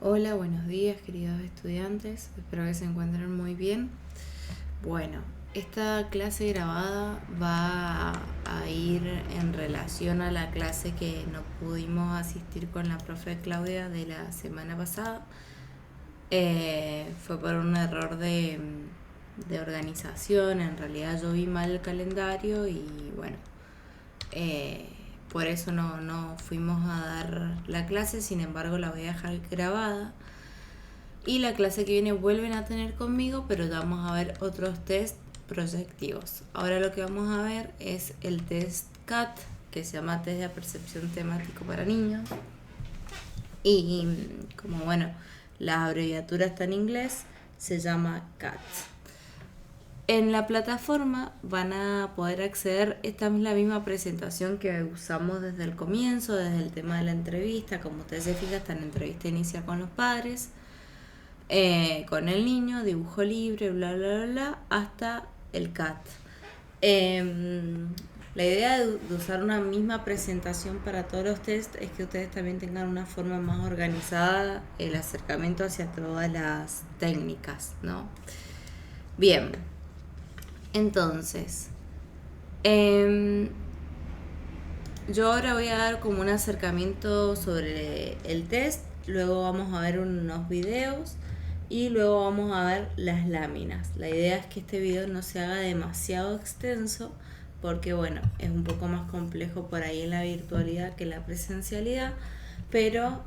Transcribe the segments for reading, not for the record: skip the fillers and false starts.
Hola, buenos días queridos estudiantes, espero que se encuentren muy bien. Bueno, esta clase grabada va a ir en relación a la clase que no pudimos asistir con la profe Claudia de la semana pasada. Fue por un error de organización, en realidad yo vi mal el calendario y bueno, eh, por eso no fuimos a dar la clase, sin embargo la voy a dejar grabada. Y la clase que viene vuelven a tener conmigo, pero vamos a ver otros test proyectivos. Ahora lo que vamos a ver es el test CAT, que se llama test de percepción temático para niños. Y como bueno, la abreviatura está en inglés, se llama CAT. En la plataforma van a poder acceder, esta es la misma presentación que usamos desde el comienzo, desde el tema de la entrevista. Como ustedes se fijan, está en la entrevista inicial con los padres, con el niño, dibujo libre, bla bla bla, hasta el CAT. La idea de usar una misma presentación para todos los tests es que ustedes también tengan una forma más organizada el acercamiento hacia todas las técnicas, ¿no? Bien, entonces, yo ahora voy a dar como un acercamiento sobre el test, luego vamos a ver unos videos y luego vamos a ver las láminas. La idea es que este video no se haga demasiado extenso porque bueno, es un poco más complejo por ahí en la virtualidad que en la presencialidad, pero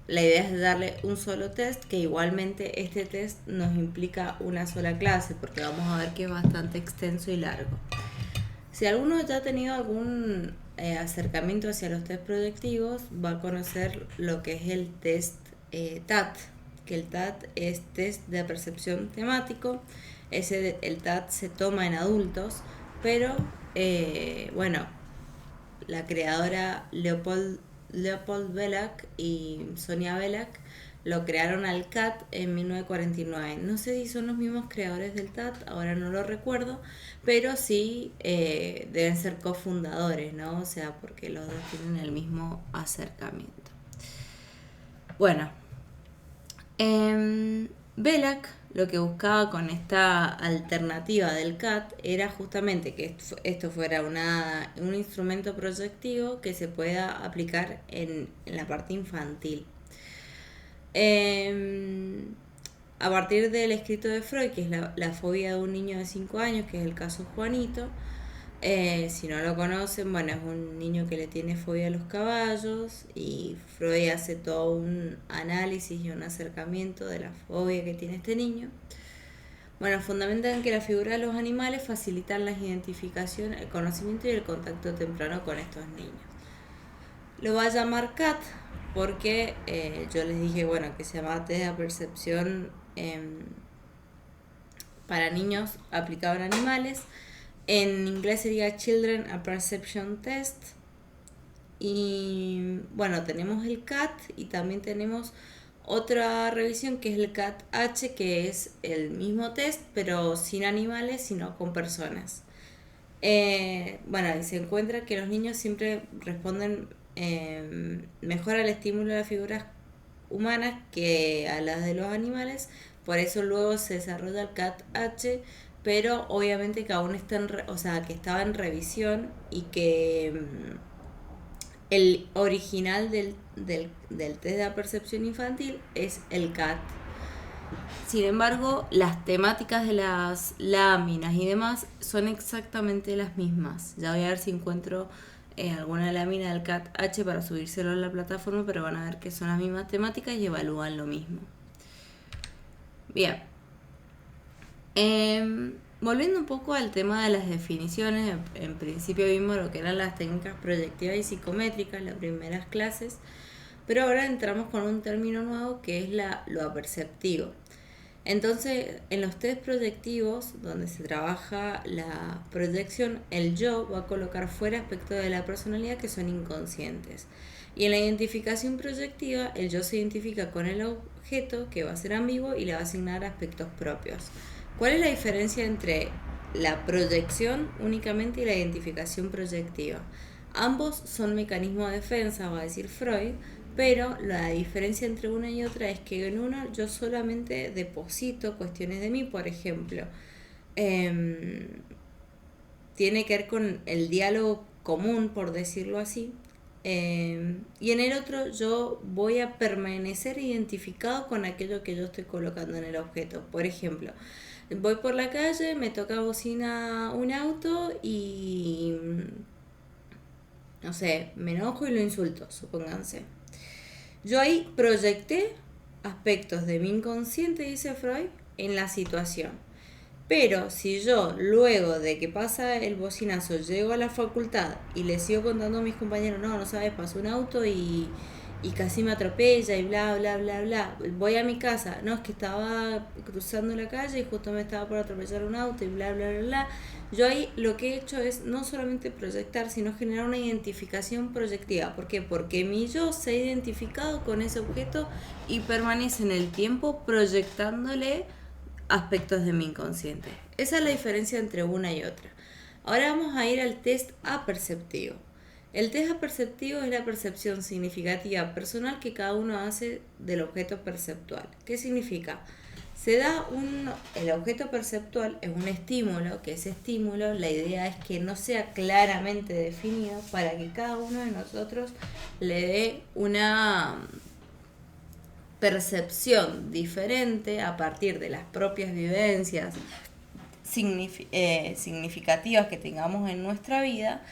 la idea es darle un solo test, que igualmente este test nos implica una sola clase porque vamos a ver que es bastante extenso y largo. Si alguno ya ha tenido algún acercamiento hacia los test proyectivos, va a conocer lo que es el test TAT, que el TAT es test de percepción temático. El TAT se toma en adultos, pero bueno, la creadora Leopold Belak y Sonia Belak lo crearon al CAT en 1949. No sé si son los mismos creadores del TAT, ahora no lo recuerdo, pero sí deben ser cofundadores, ¿no? O sea, porque los dos tienen el mismo acercamiento. Bueno, Belak lo que buscaba con esta alternativa del CAT era justamente que esto fuera un instrumento proyectivo que se pueda aplicar en la parte infantil. A partir del escrito de Freud, que es la fobia de un niño de 5 años, que es el caso Juanito, si no lo conocen, bueno, es un niño que le tiene fobia a los caballos y Freud hace todo un análisis y un acercamiento de la fobia que tiene este niño. Bueno, fundamentan que la figura de los animales facilitan la identificación, el conocimiento y el contacto temprano con estos niños. Lo va a llamar CAT porque yo les dije, bueno, que se llama test de percepción para niños aplicado en animales. En inglés sería Children a Perception Test. Y bueno, tenemos el CAT y también tenemos otra revisión que es el CAT-H, que es el mismo test pero sin animales sino con personas. Bueno, y se encuentra que los niños siempre responden mejor al estímulo de las figuras humanas que a las de los animales, por eso luego se desarrolla el CAT-H, pero obviamente que aún está o sea, que estaba en revisión y que el original del test de la percepción infantil es el CAT. Sin embargo, las temáticas de las láminas y demás son exactamente las mismas. Ya voy a ver si encuentro alguna lámina del CAT-H para subírselo a la plataforma, pero van a ver que son las mismas temáticas y evalúan lo mismo. Bien. Volviendo un poco al tema de las definiciones, en principio vimos lo que eran las técnicas proyectivas y psicométricas, las primeras clases, pero ahora entramos con un término nuevo que es lo aperceptivo. Entonces, en los test proyectivos, donde se trabaja la proyección, el yo va a colocar fuera aspectos de la personalidad que son inconscientes. Y en la identificación proyectiva, el yo se identifica con el objeto, que va a ser ambiguo, y le va a asignar aspectos propios. ¿Cuál es la diferencia entre la proyección únicamente y la identificación proyectiva? Ambos son mecanismos de defensa, va a decir Freud, pero la diferencia entre una y otra es que en una yo solamente deposito cuestiones de mí, por ejemplo. em, Tiene que ver con el diálogo común, por decirlo así. Y en el otro yo voy a permanecer identificado con aquello que yo estoy colocando en el objeto. Por ejemplo, voy por la calle, me toca bocina un auto y, no sé, me enojo y lo insulto, supónganse. Yo ahí proyecté aspectos de mi inconsciente, dice Freud, en la situación. Pero si yo, luego de que pasa el bocinazo, llego a la facultad y le sigo contando a mis compañeros, no, no sabes, pasó un auto y casi me atropella y bla, bla, bla, bla. Voy a mi casa, no, es que estaba cruzando la calle y justo me estaba por atropellar un auto y bla, bla, bla, bla. Yo ahí lo que he hecho es no solamente proyectar, sino generar una identificación proyectiva. ¿Por qué? Porque mi yo se ha identificado con ese objeto y permanece en el tiempo proyectándole aspectos de mi inconsciente. Esa es la diferencia entre una y otra. Ahora vamos a ir al test aperceptivo. El test aperceptivo es la percepción significativa personal que cada uno hace del objeto perceptual. ¿Qué significa? El objeto perceptual es un estímulo, que ese estímulo la idea es que no sea claramente definido para que cada uno de nosotros le dé una percepción diferente a partir de las propias vivencias significativas que tengamos en nuestra vida,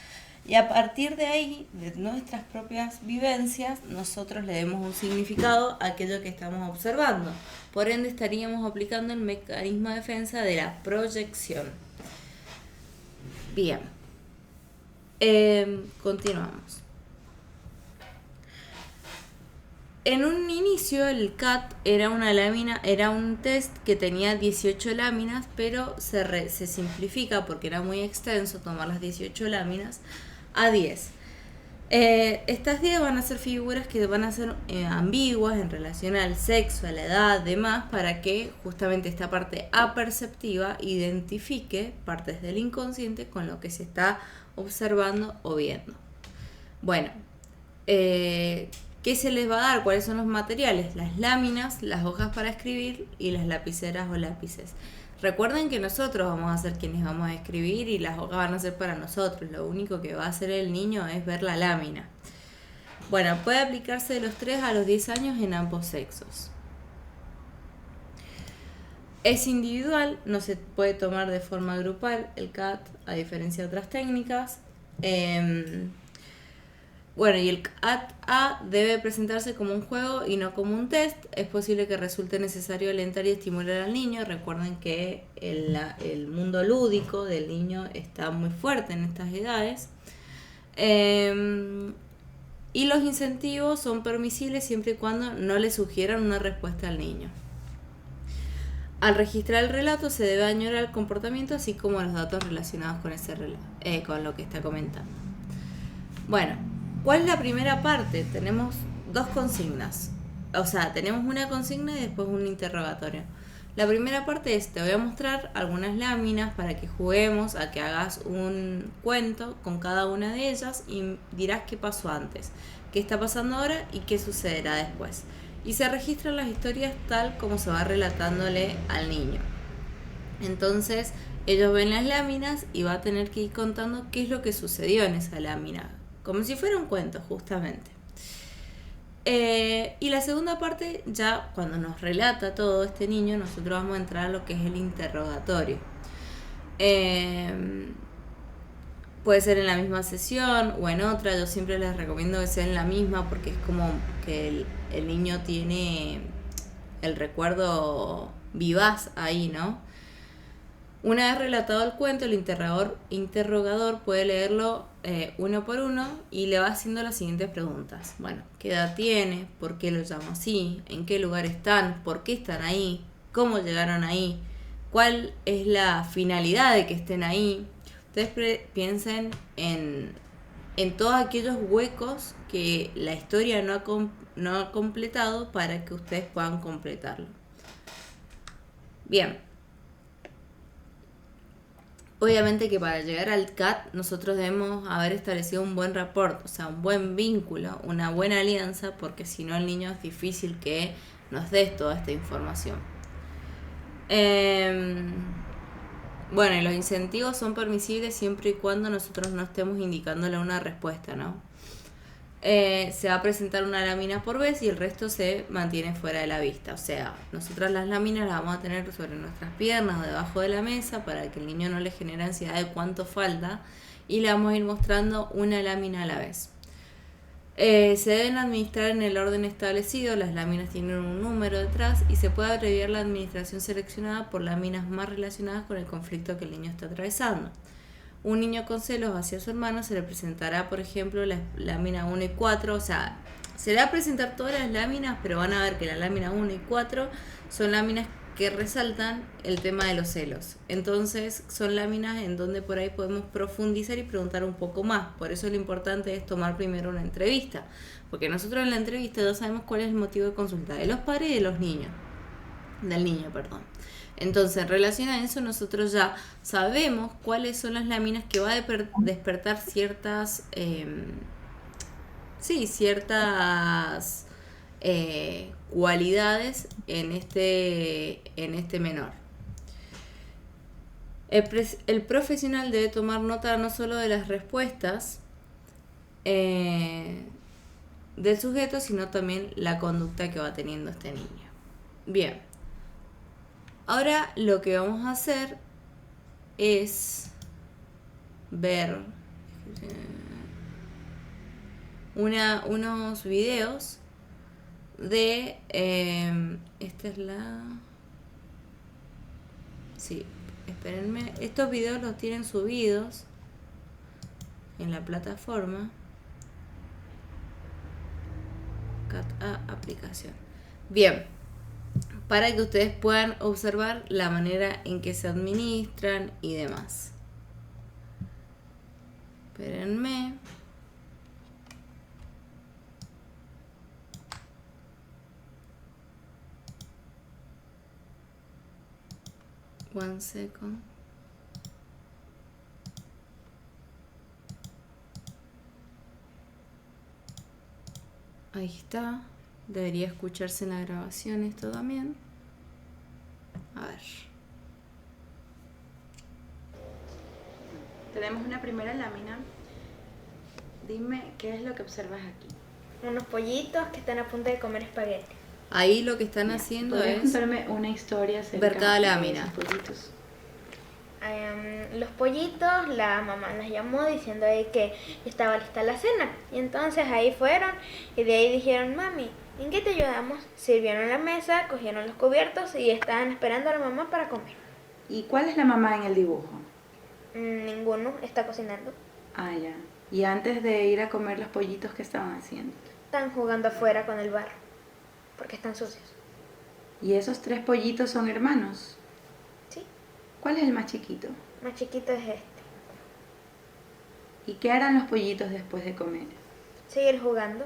y a partir de ahí, de nuestras propias vivencias, nosotros le demos un significado a aquello que estamos observando. Por ende, estaríamos aplicando el mecanismo de defensa de la proyección. Bien, continuamos. En un inicio el CAT era una lámina, era un test que tenía 18 láminas, pero se simplifica porque era muy extenso tomar las 18 láminas a 10. Estas 10 van a ser figuras que van a ser ambiguas en relación al sexo, a la edad, demás, para que justamente esta parte aperceptiva identifique partes del inconsciente con lo que se está observando o viendo. Bueno, ¿qué se les va a dar? ¿Cuáles son los materiales? Las láminas, las hojas para escribir y las lapiceras o lápices. Recuerden que nosotros vamos a ser quienes vamos a escribir y las hojas van a ser para nosotros. Lo único que va a hacer el niño es ver la lámina. Bueno, puede aplicarse de los 3 a los 10 años en ambos sexos. Es individual, no se puede tomar de forma grupal el CAT, a diferencia de otras técnicas. Bueno, y el CAT-A debe presentarse como un juego y no como un test. Es posible que resulte necesario alentar y estimular al niño. Recuerden que el mundo lúdico del niño está muy fuerte en estas edades. Y los incentivos son permisibles siempre y cuando no le sugieran una respuesta al niño. Al registrar el relato se debe añorar el comportamiento así como los datos relacionados con ese con lo que está comentando. Bueno, ¿cuál es la primera parte? Tenemos dos consignas. O sea, tenemos una consigna y después un interrogatorio. La primera parte es, te voy a mostrar algunas láminas para que juguemos a que hagas un cuento con cada una de ellas y dirás qué pasó antes, qué está pasando ahora y qué sucederá después. Y se registran las historias tal como se va relatándole al niño. Entonces, ellos ven las láminas y va a tener que ir contando qué es lo que sucedió en esa lámina, como si fuera un cuento, justamente. Y la segunda parte, ya cuando nos relata todo este niño, nosotros vamos a entrar a lo que es el interrogatorio. Puede ser en la misma sesión o en otra. Yo siempre les recomiendo que sea en la misma porque es como que el niño tiene el recuerdo vivaz ahí, ¿no? Una vez relatado el cuento, el interrogador puede leerlo uno por uno y le va haciendo las siguientes preguntas. Bueno, ¿qué edad tiene? ¿Por qué lo llamo así? ¿En qué lugar están? ¿Por qué están ahí? ¿Cómo llegaron ahí? ¿Cuál es la finalidad de que estén ahí? Ustedes piensen en todos aquellos huecos que la historia no ha completado para que ustedes puedan completarlo. Bien. Obviamente que para llegar al CAT nosotros debemos haber establecido un buen rapport, o sea, un buen vínculo, una buena alianza, porque si no el niño es difícil que nos des toda esta información. Bueno, y los incentivos son permisibles siempre y cuando nosotros no estemos indicándole una respuesta, ¿no? Se va a presentar una lámina por vez y el resto se mantiene fuera de la vista. O sea, nosotras las láminas las vamos a tener sobre nuestras piernas o debajo de la mesa para que el niño no le genere ansiedad de cuánto falta y le vamos a ir mostrando una lámina a la vez. Se deben administrar en el orden establecido, las láminas tienen un número detrás y se puede abreviar la administración seleccionada por láminas más relacionadas con el conflicto que el niño está atravesando. Un niño con celos hacia su hermano se le presentará, por ejemplo, la lámina 1 y 4, o sea, se le va a presentar todas las láminas, pero van a ver que la lámina 1 y 4 son láminas que resaltan el tema de los celos. Entonces son láminas en donde por ahí podemos profundizar y preguntar un poco más. Por eso lo importante es tomar primero una entrevista, porque nosotros en la entrevista ya sabemos cuál es el motivo de consulta de los padres y de los niños, del niño, perdón. Entonces, en relación a eso, nosotros ya sabemos cuáles son las láminas que va a despertar ciertas, ciertas cualidades en este menor. El profesional debe tomar nota no solo de las respuestas del sujeto, sino también la conducta que va teniendo este niño. Bien. Ahora lo que vamos a hacer es ver unos videos de... esta es la... Sí, espérenme. Estos videos los tienen subidos en la plataforma CatA aplicación. Bien, para que ustedes puedan observar la manera en que se administran y demás. Espérenme. One second. Ahí está. Debería escucharse en la grabación esto también. A ver. Tenemos una primera lámina. Dime qué es lo que observas aquí. Unos pollitos que están a punto de comer espagueti. Ahí lo que están haciendo ¿Podrías es contarme una historia acerca ver cada de lámina. esos pollitos? Los pollitos, la mamá las llamó diciendo ahí que estaba lista la cena. Y entonces ahí fueron y de ahí dijeron, mami, ¿en qué te ayudamos? Sirvieron la mesa, cogieron los cubiertos y estaban esperando a la mamá para comer. ¿Y cuál es la mamá en el dibujo? Ninguno está cocinando. Ah, ya. Y antes de ir a comer los pollitos, ¿qué estaban haciendo? Están jugando afuera con el barro, porque están sucios. ¿Y esos 3 pollitos son hermanos? ¿Sí? ¿Cuál es el más chiquito? Más chiquito es este. ¿Y qué harán los pollitos después de comer? Seguir jugando.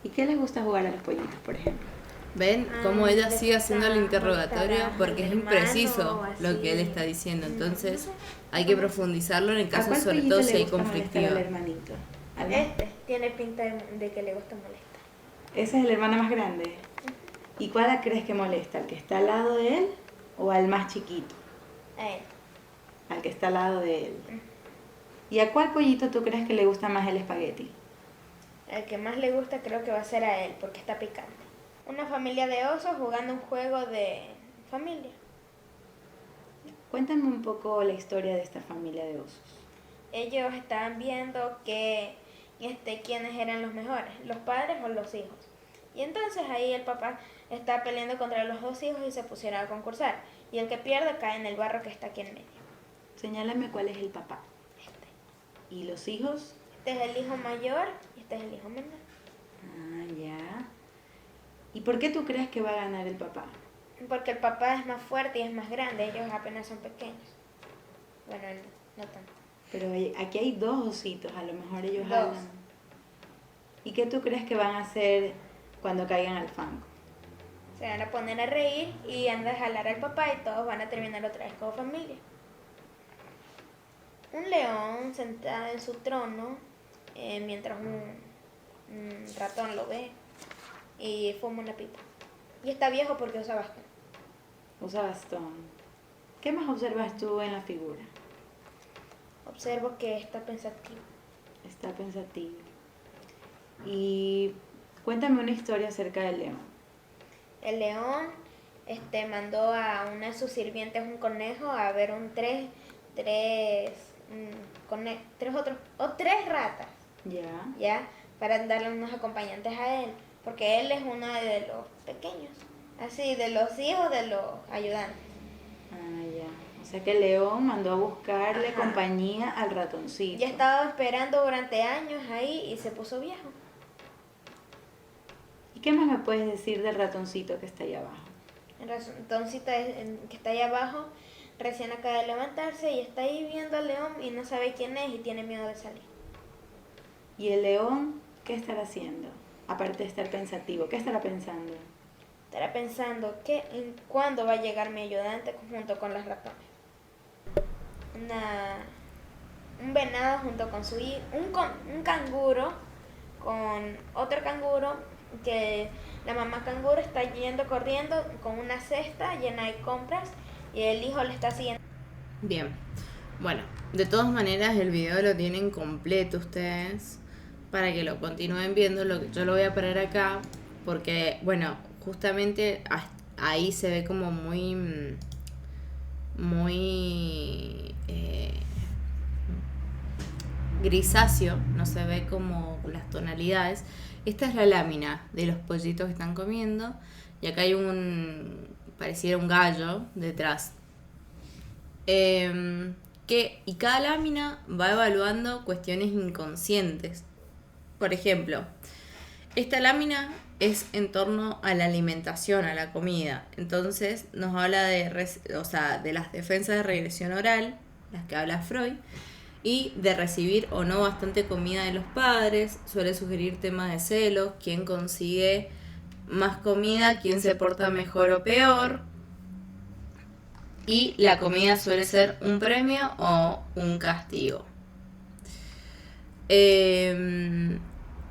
¿Y qué les gusta jugar a los pollitos, por ejemplo? ¿Ven cómo ella les sigue haciendo el gusta interrogatorio? molestar Porque es al hermano impreciso o lo que él así. está diciendo. Entonces hay que profundizarlo en el ¿A caso, cuál sobre pollito todo si le hay gusta molestar conflictiva. al hermanito? ¿A la- Este tiene pinta de que le gusta molestar. Ese es el hermano más grande. ¿Y cuál crees que molesta? ¿Al que está al lado de él o al más chiquito? A él. Al que está al lado de él. ¿Y a cuál pollito tú crees que le gusta más el espagueti? El que más le gusta creo que va a ser a él, porque está picante. Una familia de osos jugando un juego de familia. Cuéntame un poco la historia de esta familia de osos. Ellos estaban viendo quiénes eran los mejores, los padres o los hijos. Y entonces ahí el papá está peleando contra los 2 hijos y se pusieron a concursar. Y el que pierde cae en el barro que está aquí en medio. Señálame cuál es el papá. Este. ¿Y los hijos? Este es el hijo mayor y este es el hijo menor. Ah, ya. ¿Y por qué tú crees que va a ganar el papá? Porque el papá es más fuerte y es más grande, ellos apenas son pequeños. Bueno, él no tanto. Pero aquí hay 2 ositos, a lo mejor ellos 2. hablan. ¿Y qué tú crees que van a hacer cuando caigan al fango? Se van a poner a reír y van a jalar al papá y todos van a terminar otra vez como familia. un león sentado en su trono mientras un ratón lo ve y fuma una pipa. Y está viejo porque usa bastón. Usa bastón. ¿Qué más observas tú en la figura? Observo que está pensativo. Está pensativo. Y cuéntame una historia acerca del león. El león mandó a una de sus sirvientes un conejo a ver tres ratas, Ya. para darle unos acompañantes a él, porque él es uno de los pequeños, así, de los hijos de los ayudantes. Ah, ya. O sea que el león mandó a buscarle Ajá. compañía al ratoncito. Ya estaba esperando durante años ahí y se puso viejo. ¿Y qué más me puedes decir del ratoncito que está allá abajo? El ratoncito que está ahí abajo recién acaba de levantarse y está ahí viendo al león y no sabe quién es y tiene miedo de salir. ¿Y el león qué estará haciendo? Aparte de estar pensativo, ¿qué estará pensando? Estará pensando cuándo va a llegar mi ayudante junto con las ratones. Un venado junto con su hijo, un canguro con otro canguro, que la mamá canguro está corriendo con una cesta llena de compras y el hijo le está siguiendo. Bien, bueno, de todas maneras el video lo tienen completo ustedes para que lo continúen viendo. Yo lo voy a parar acá porque, bueno, justamente ahí se ve como muy grisáceo, no se ve como las tonalidades. Esta es la lámina de los pollitos que están comiendo y acá hay pareciera un gallo detrás. Y cada lámina va evaluando cuestiones inconscientes. Por ejemplo, esta lámina es en torno a la alimentación, a la comida. Entonces nos habla de las defensas de regresión oral, las que habla Freud, y de recibir o no bastante comida de los padres. Suele sugerir temas de celos, quién consigue más comida, quién se porta mejor o peor. Y la comida suele ser un premio o un castigo.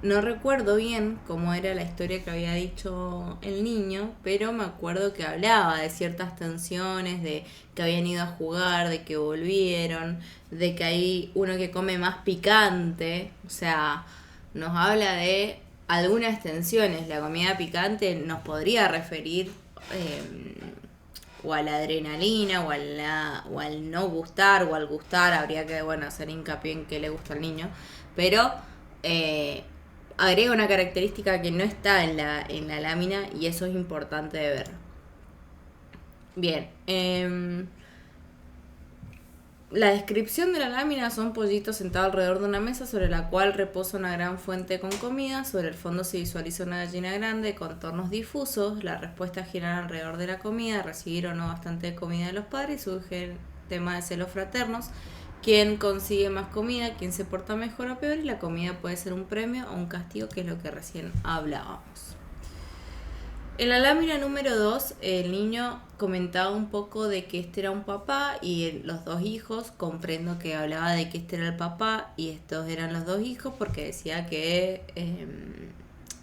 No recuerdo bien cómo era la historia que había dicho el niño, pero me acuerdo que hablaba de ciertas tensiones, de que habían ido a jugar, de que volvieron, de que hay uno que come más picante. O sea, nos habla de algunas tensiones. La comida picante nos podría referir o a la adrenalina o al no gustar o al gustar. Habría que hacer hincapié en qué le gusta al niño, pero agrega una característica que no está en la lámina y eso es importante de ver. Bien, la descripción de la lámina son pollitos sentados alrededor de una mesa sobre la cual reposa una gran fuente con comida. Sobre el fondo se visualiza una gallina grande con contornos difusos. La respuesta gira alrededor de la comida, recibir o no bastante comida de los padres. Surge tema de celos fraternos. Quién consigue más comida, quién se porta mejor o peor, y la comida puede ser un premio o un castigo, que es lo que recién hablábamos. En la lámina número 2, el niño comentaba un poco de que este era un papá y los dos hijos. Comprendo que hablaba de que este era el papá y estos eran los dos hijos, porque decía que,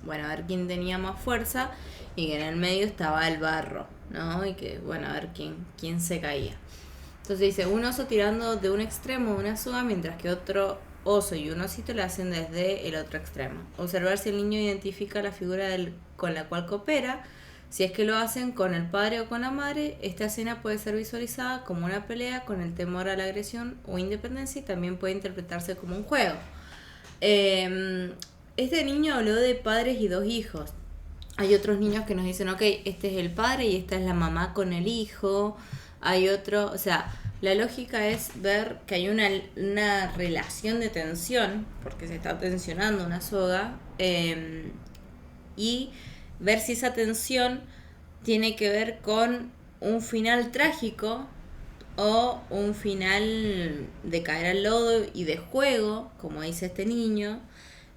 a ver quién tenía más fuerza, y que en el medio estaba el barro, ¿no? Y que, a ver quién se caía. Entonces dice, un oso tirando de un extremo de una soga, mientras que otro oso y un osito lo hacen desde el otro extremo. Observar si el niño identifica la figura con la cual coopera. Si es que lo hacen con el padre o con la madre, esta escena puede ser visualizada como una pelea con el temor a la agresión o independencia, y también puede interpretarse como un juego. Este niño habló de padres y dos hijos. Hay otros niños que nos dicen, ok, este es el padre y esta es la mamá con el hijo. Hay otro, la lógica es ver que hay una relación de tensión, porque se está tensionando una soga, y ver si esa tensión tiene que ver con un final trágico o un final de caer al lodo y de juego, como dice este niño,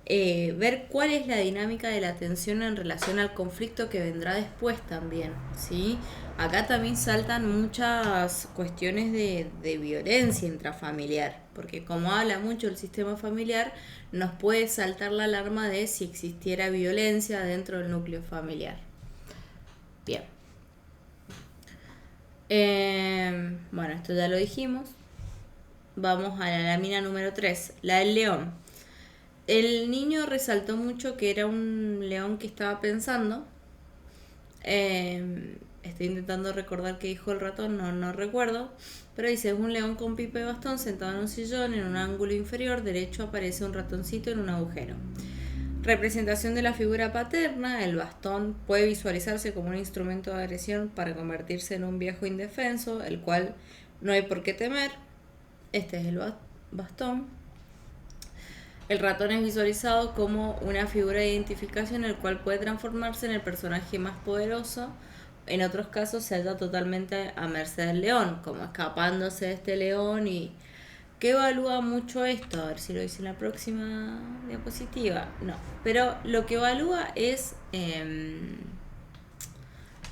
ver cuál es la dinámica de la atención en relación al conflicto que vendrá después también, ¿sí? Acá también saltan muchas cuestiones de violencia intrafamiliar, porque como habla mucho el sistema familiar, nos puede saltar la alarma de si existiera violencia dentro del núcleo familiar. Bien. Bueno, esto ya lo dijimos. Vamos a la lámina número 3, la del león. El niño resaltó mucho que era un león que estaba pensando. Estoy intentando recordar qué dijo el ratón, no recuerdo. Pero dice, es un león con pipa y bastón sentado en un sillón, en un ángulo inferior derecho aparece un ratoncito en un agujero. Representación de la figura paterna, el bastón puede visualizarse como un instrumento de agresión para convertirse en un viejo indefenso, el cual no hay por qué temer. Este es el bastón. El ratón es visualizado como una figura de identificación, el cual puede transformarse en el personaje más poderoso. En otros casos se halla totalmente a merced del león, como escapándose de este león. Y que evalúa mucho esto, a ver si lo dice en la próxima diapositiva. No, pero lo que evalúa es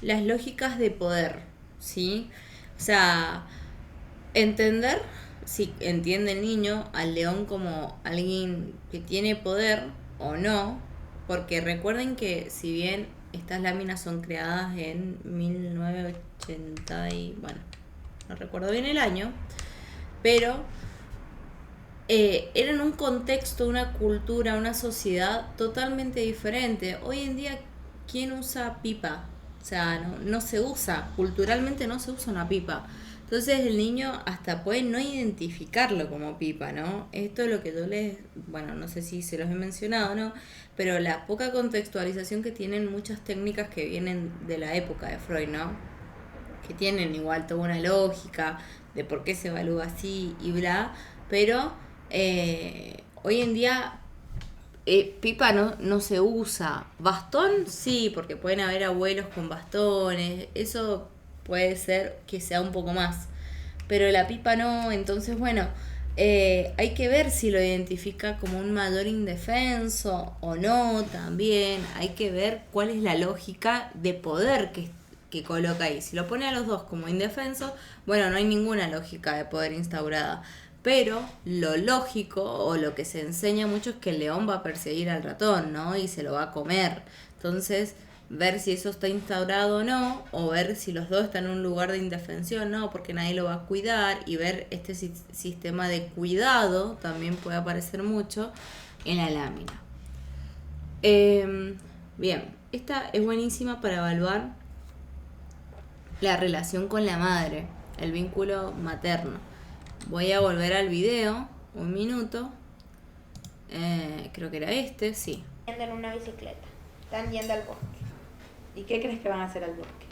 las lógicas de poder, ¿sí? O sea, entender, si entiende el niño al león como alguien que tiene poder o no, porque recuerden que si bien estas láminas son creadas en 1980 y bueno, no recuerdo bien el año, pero era en un contexto, una cultura, una sociedad totalmente diferente. Hoy en día, ¿quién usa pipa? O sea, no se usa, culturalmente no se usa una pipa. Entonces el niño hasta puede no identificarlo como pipa, ¿no? Esto es lo que yo les, bueno, no sé si se los he mencionado, ¿no? Pero la poca contextualización que tienen muchas técnicas que vienen de la época de Freud, ¿no? Que tienen igual toda una lógica de por qué se evalúa así y bla, pero hoy en día pipa no se usa. Bastón sí, porque pueden haber abuelos con bastones, eso puede ser que sea un poco más, pero la pipa no. Entonces bueno, hay que ver si lo identifica como un mayor indefenso o no. También hay que ver cuál es la lógica de poder que coloca ahí. Si lo pone a los dos como indefenso, bueno, no hay ninguna lógica de poder instaurada. Pero lo lógico o lo que se enseña mucho es que el león va a perseguir al ratón, ¿no? Y se lo va a comer. Entonces, ver si eso está instaurado o no, o ver si los dos están en un lugar de indefensión, ¿no? Porque nadie lo va a cuidar, y ver este sistema de cuidado también puede aparecer mucho en la lámina. Bien, esta es buenísima para evaluar la relación con la madre, el vínculo materno. Voy a volver al video, un minuto. Creo que era este, sí. Yendo en una bicicleta, están yendo al bosque. ¿Y qué crees que van a hacer al bosque?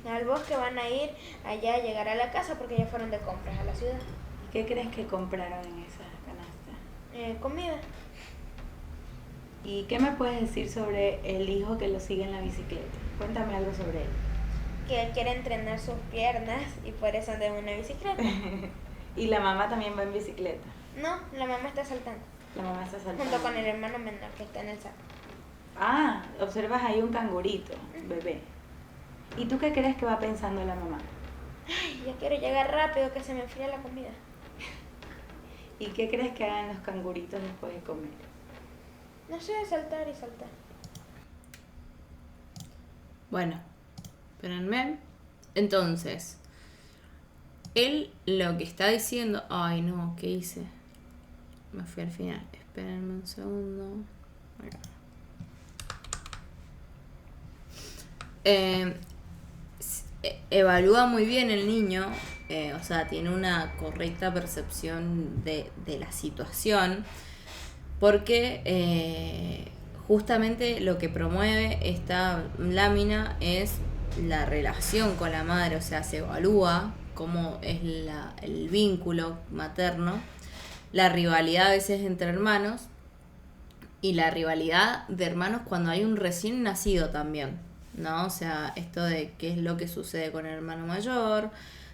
Al bosque van a ir allá a llegar a la casa porque ya fueron de compras a la ciudad. ¿Y qué crees que compraron en esa canasta? Comida. ¿Y qué me puedes decir sobre el hijo que lo sigue en la bicicleta? Cuéntame algo sobre él. Que él quiere entrenar sus piernas y por eso anda en una bicicleta. ¿Y la mamá también va en bicicleta? No, la mamá está saltando. La mamá está saltando. Junto con el hermano menor que está en el saco. Ah, observas ahí un cangurito, bebé. ¿Y tú qué crees que va pensando la mamá? Ay, yo quiero llegar rápido que se me enfría la comida. ¿Y qué crees que hagan los canguritos después de comer? No sé, saltar y saltar. Bueno, espérenme. Entonces, él lo que está diciendo... Ay, no, ¿qué hice? Me fui al final. Espérenme un segundo. Acá. Evalúa muy bien el niño, o sea, tiene una correcta percepción de la situación, porque justamente lo que promueve esta lámina es la relación con la madre, o sea, se evalúa cómo es el vínculo materno, la rivalidad a veces entre hermanos y la rivalidad de hermanos cuando hay un recién nacido también, ¿no? O sea, esto de qué es lo que sucede con el hermano mayor,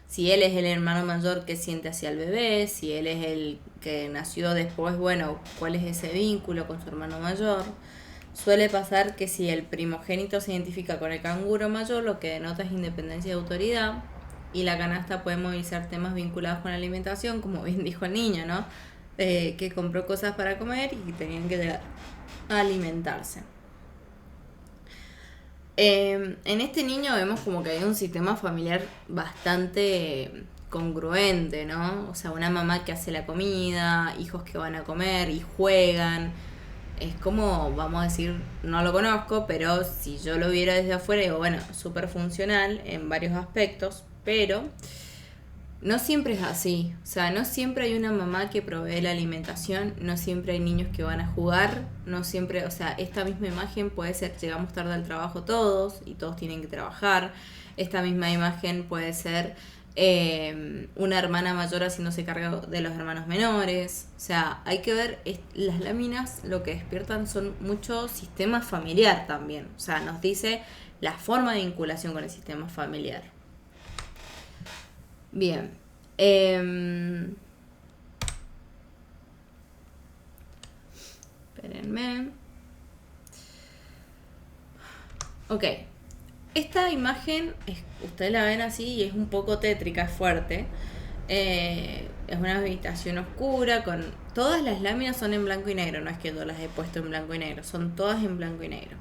Si él es el hermano mayor, ¿qué siente hacia el bebé? Si él es el que nació después, bueno, ¿cuál es ese vínculo con su hermano mayor? Suele pasar que si el primogénito se identifica con el canguro mayor, lo que denota es independencia y autoridad, y la canasta puede movilizar temas vinculados con la alimentación, como bien dijo el niño, ¿no? Que compró cosas para comer y tenían que llegar a alimentarse. En este niño vemos como que hay un sistema familiar bastante congruente, ¿no? O sea, una mamá que hace la comida, hijos que van a comer y juegan. Es como, vamos a decir, no lo conozco, pero si yo lo viera desde afuera, digo, bueno, súper funcional en varios aspectos, pero no siempre es así. O sea, no siempre hay una mamá que provee la alimentación, no siempre hay niños que van a jugar, no siempre, o sea, esta misma imagen puede ser, llegamos tarde al trabajo todos y todos tienen que trabajar. Esta misma imagen puede ser una hermana mayor haciéndose cargo de los hermanos menores. O sea, hay que ver, las láminas lo que despiertan son mucho sistema familiar también. O sea, nos dice la forma de vinculación con el sistema familiar. Bien. Espérenme. Ok. Esta imagen, ustedes la ven así y es un poco tétrica, es fuerte. Es una habitación oscura con... Todas las láminas son en blanco y negro, no es que yo las he puesto en blanco y negro, son todas en blanco y negro.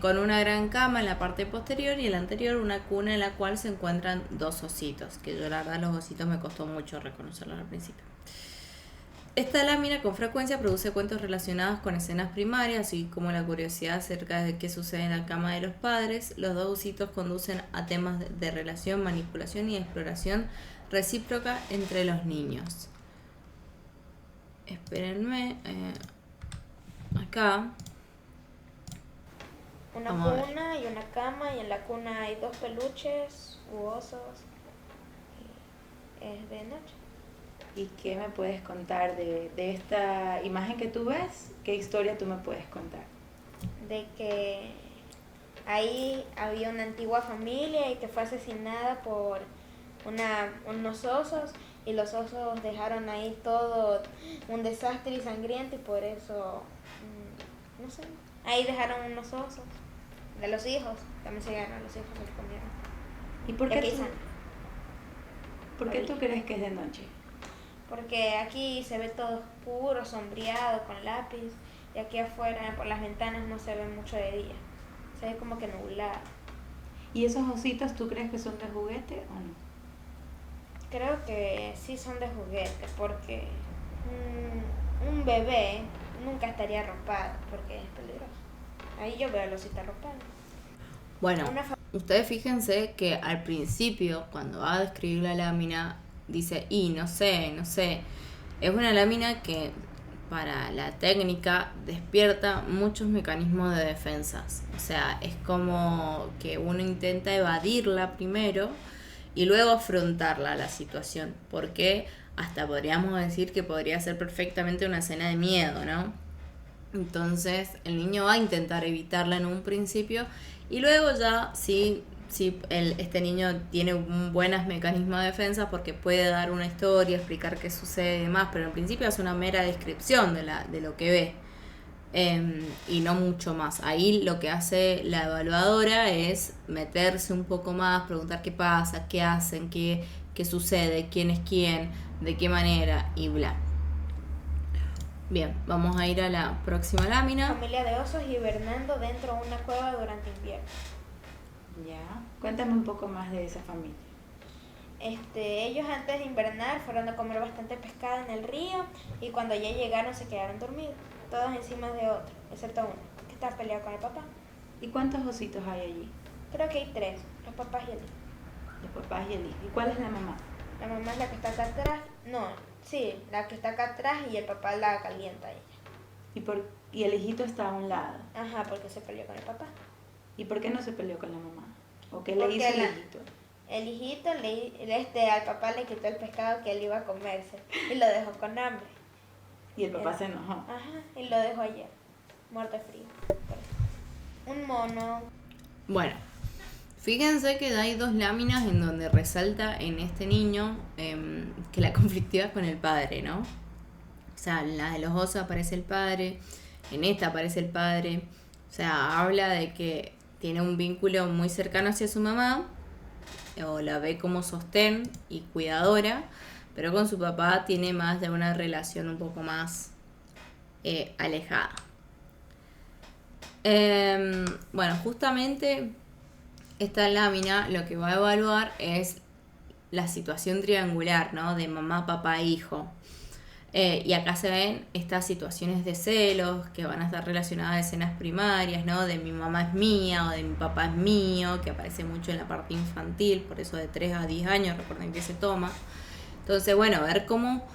Con una gran cama en la parte posterior y en la anterior una cuna en la cual se encuentran dos ositos, que yo la verdad los ositos me costó mucho reconocerlos al principio. Esta lámina con frecuencia produce cuentos relacionados con escenas primarias, así como la curiosidad acerca de qué sucede en la cama de los padres. Los dos ositos conducen a temas de relación, manipulación y exploración recíproca entre los niños. Espérenme. Acá. Una cuna y una cama, y en la cuna hay dos peluches u osos. Y es de noche. ¿Y qué me puedes contar de esta imagen que tú ves? ¿Qué historia tú me puedes contar? De que ahí había una antigua familia y que fue asesinada por unos osos, y los osos dejaron ahí todo un desastre y sangriento, y por eso, no sé, ahí dejaron unos osos de los hijos, también se llegaron los hijos, se los comieron. ¿Y por qué tú crees que es de noche? Porque aquí se ve todo oscuro, sombreado, con lápiz, y aquí afuera por las ventanas no se ve mucho de día, se ve como que nublado. ¿Y esos ositos tú crees que son de juguete o no? Creo que sí son de juguete, porque un bebé nunca estaría arropado, porque es peligroso. Ahí yo veo al osito arropado. Bueno, ustedes fíjense que al principio, cuando va a describir la lámina, dice, no sé. Es una lámina que para la técnica despierta muchos mecanismos de defensas. O sea, es como que uno intenta evadirla primero y luego afrontarla a la situación. Porque hasta podríamos decir que podría ser perfectamente una escena de miedo, ¿no? Entonces el niño va a intentar evitarla en un principio y luego ya sí este niño tiene un buenos mecanismos de defensa porque puede dar una historia, explicar qué sucede y demás, pero en principio es una mera descripción de lo que ve, y no mucho más. Ahí lo que hace la evaluadora es meterse un poco más, preguntar qué pasa, qué hacen, qué sucede, quién es quién, de qué manera y bla. Bien, vamos a ir a la próxima lámina. Familia de osos hibernando dentro de una cueva durante invierno. Ya, cuéntame un poco más de esa familia. Ellos antes de invernar fueron a comer bastante pescado en el río, y cuando ya llegaron se quedaron dormidos, todos encima de otro, excepto uno, que está peleado con el papá. ¿Y cuántos ositos hay allí? Creo que hay 3, los papás y el hijo. Los papás y el hijo. ¿Y cuál es la mamá? La mamá es la que está acá atrás, la que está acá atrás, y el papá la calienta a ella. ¿Y el hijito está a un lado? Ajá, porque se peleó con el papá. ¿Y por qué no se peleó con la mamá? ¿O qué le hizo el hijito? El hijito al papá le quitó el pescado que él iba a comerse y lo dejó con hambre. Y el papá se enojó. Ajá, y lo dejó ayer, muerto de frío. Un mono. Bueno, Fíjense que hay dos láminas en donde resalta en este niño que la conflictividad con el padre, ¿no? O sea, en la de los osos aparece el padre, en esta aparece el padre. O sea, habla de que tiene un vínculo muy cercano hacia su mamá, o la ve como sostén y cuidadora, pero con su papá tiene más de una relación un poco más alejada. Bueno, justamente esta lámina lo que va a evaluar es la situación triangular, ¿no? De mamá, papá, hijo. Y acá se ven estas situaciones de celos que van a estar relacionadas a escenas primarias, ¿no? De mi mamá es mía o de mi papá es mío, que aparece mucho en la parte infantil, por eso de 3 a 10 años, recuerden que se toma. Entonces, bueno, ver cómo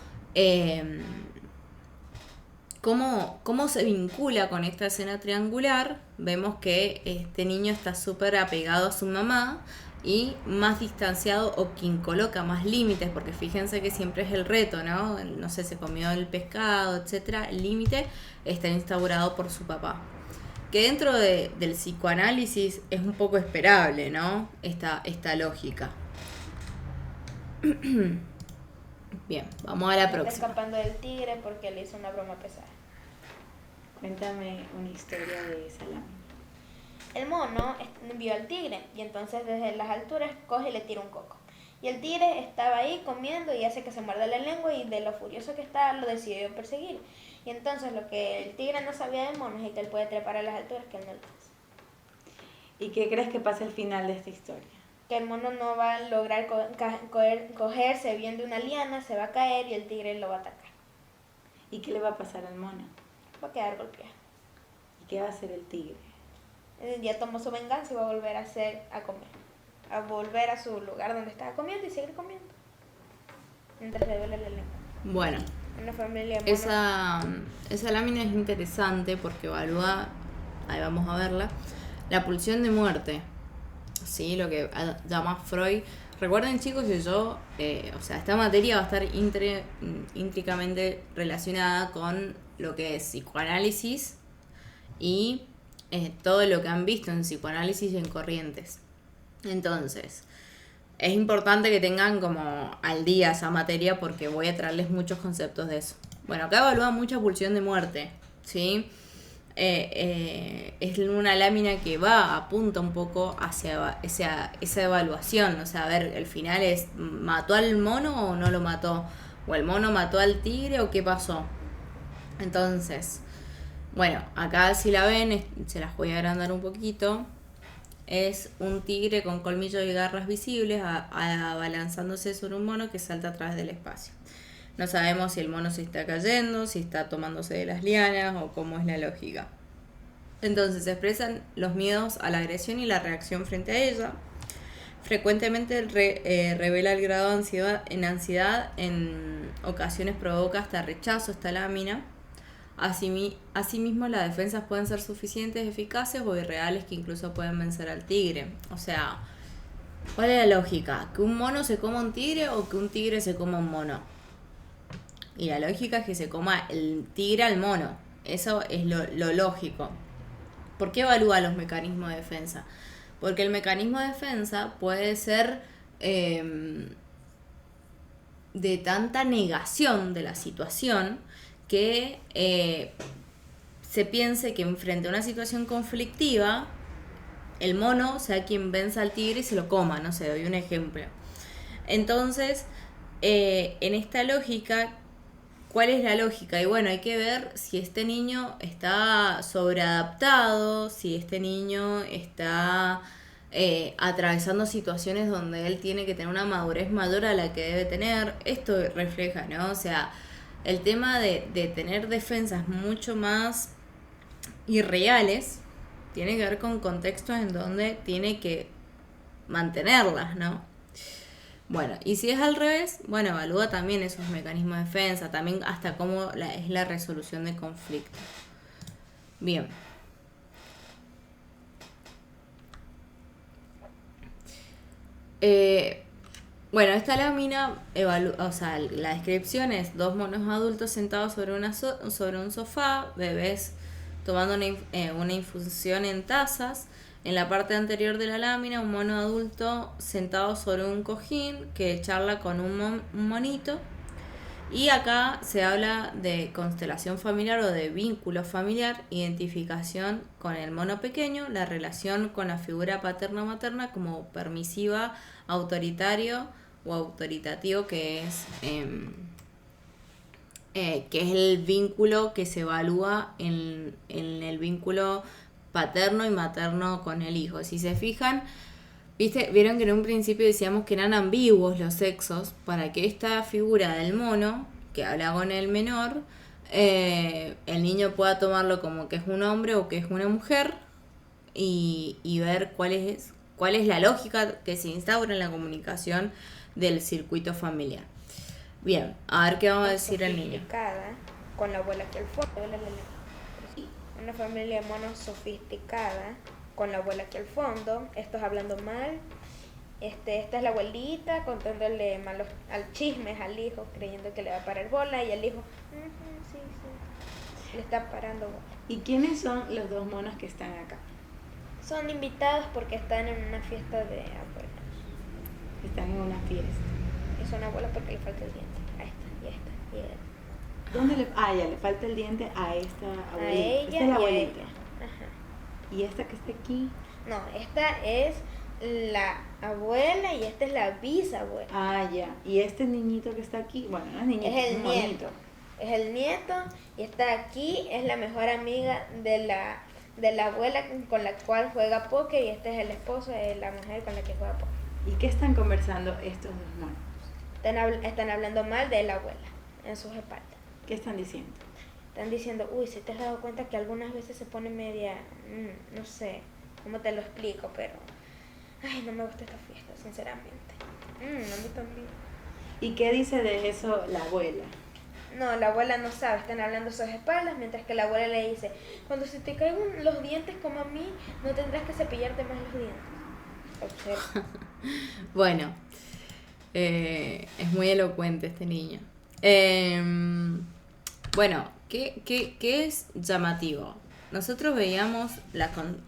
se vincula con esta escena triangular. Vemos que este niño está súper apegado a su mamá y más distanciado, o quien coloca más límites, porque fíjense que siempre es el reto, ¿no? No sé, se comió el pescado, etcétera. El límite está instaurado por su papá. Que dentro del psicoanálisis es un poco esperable, ¿no? Esta lógica. Bien, vamos a la Está próxima. escapando del tigre porque le hizo una broma pesada. Cuéntame una historia de esa lámina. El mono vio al tigre y entonces desde las alturas coge y le tira un coco. Y el tigre estaba ahí comiendo y hace que se muerda la lengua y de lo furioso que estaba lo decidió perseguir. Y entonces lo que el tigre no sabía de monos es que él puede trepar a las alturas que él no lo hace. ¿Y qué crees que pasa al final de esta historia? Que el mono no va a lograr cogerse bien de una liana, se va a caer y el tigre lo va a atacar. ¿Y qué le va a pasar al mono? Va a quedar golpeado. ¿Y qué va a hacer el tigre? Ya tomó su venganza y va a volver a comer. A volver a su lugar donde estaba comiendo y seguir comiendo. Mientras le duele la lengua. Bueno, Una familia de monos. esa lámina es interesante porque evalúa, ahí vamos a verla, la pulsión de muerte. Sí, lo que llama Freud. Recuerden, chicos, que esta materia va a estar íntricamente relacionada con lo que es psicoanálisis y todo lo que han visto en psicoanálisis y en corrientes. Entonces, es importante que tengan como al día esa materia porque voy a traerles muchos conceptos de eso. Bueno, acá evalúa mucha pulsión de muerte, ¿sí? Es una lámina que apunta un poco hacia esa evaluación. O sea, a ver, el final es, ¿mató al mono o no lo mató? ¿O el mono mató al tigre o qué pasó? Entonces, bueno, acá si la ven, se las voy a agrandar un poquito. Es un tigre con colmillos y garras visibles abalanzándose sobre un mono que salta a través del espacio. No sabemos si el mono se está cayendo, si está tomándose de las lianas o cómo es la lógica. Entonces se expresan los miedos a la agresión y la reacción frente a ella. Frecuentemente revela el grado de ansiedad, en ocasiones provoca hasta rechazo esta lámina. Asimismo, las defensas pueden ser suficientes, eficaces o irreales que incluso pueden vencer al tigre. O sea, ¿cuál es la lógica? ¿Que un mono se coma un tigre o que un tigre se coma un mono? Y la lógica es que se coma el tigre al mono. Eso es lo lógico. ¿Por qué evalúa los mecanismos de defensa? Porque el mecanismo de defensa puede ser de tanta negación de la situación que se piense que frente a una situación conflictiva el mono sea quien venza al tigre y se lo coma, no sé, doy un ejemplo. Entonces, en esta lógica, ¿cuál es la lógica? Y bueno, hay que ver si este niño está sobreadaptado, si este niño está atravesando situaciones donde él tiene que tener una madurez mayor a la que debe tener. Esto refleja, ¿no? O sea, el tema de tener defensas mucho más irreales tiene que ver con contextos en donde tiene que mantenerlas, ¿no? Bueno, y si es al revés, bueno, evalúa también esos mecanismos de defensa, también hasta cómo es la resolución de conflictos. Bien. Bueno, esta lámina, la descripción es 2 monos adultos sentados sobre un sofá, bebés tomando una infusión en tazas. En la parte anterior de la lámina, un mono adulto sentado sobre un cojín que charla con un monito. Y acá se habla de constelación familiar o de vínculo familiar, identificación con el mono pequeño, la relación con la figura paterno-materna como permisiva, autoritario o autoritativo, que es el vínculo que se evalúa en el vínculo paterno y materno con el hijo. Si se fijan, vieron que en un principio decíamos que eran ambiguos los sexos para que esta figura del mono que habla con el menor, el niño pueda tomarlo como que es un hombre o que es una mujer y ver cuál es la lógica que se instaura en la comunicación del circuito familiar. Bien, a ver qué vamos a decir el niño. Sofisticada, con la abuela aquí al fondo. Una familia de monos sofisticada, con la abuela aquí al fondo. Estos hablando mal. Esta es la abuelita contándole malos al chismes al hijo, creyendo que le va a parar bola. Y el hijo, sí, le está parando bola. ¿Y quiénes son los dos monos que están acá? Son invitados porque están en una fiesta de abuelos. Están en una fiesta. Y son abuelos porque le falta el diente. A esta y a esta y a esta. ¿Dónde ya le falta el diente a esta abuelita? A ella Esta es la y a abuelita. ella. Ajá. ¿Y esta que está aquí? No, esta es la abuela y esta es la bisabuela. Ah, ya. ¿Y este niñito que está aquí? Bueno, no es niñito, Es el un nieto. monito. Es el nieto y está aquí, es la mejor amiga de la abuela con la cual juega póker y este es el esposo de la mujer con la que juega póker. ¿Y qué están conversando estos dos monos? Están hablando mal de la abuela en sus espaldas. ¿Qué están diciendo? Están diciendo, uy, ¿se te has dado cuenta que algunas veces se pone media, no sé cómo te lo explico, pero, ay, no me gusta esta fiesta, sinceramente. A mí también. ¿Y qué dice de eso la abuela? No, la abuela no sabe, están hablando a sus espaldas, mientras que la abuela le dice, cuando se te caigan los dientes como a mí, no tendrás que cepillarte más los dientes. Observa. Bueno, es muy elocuente este niño. Bueno, ¿qué es llamativo? Nosotros veíamos,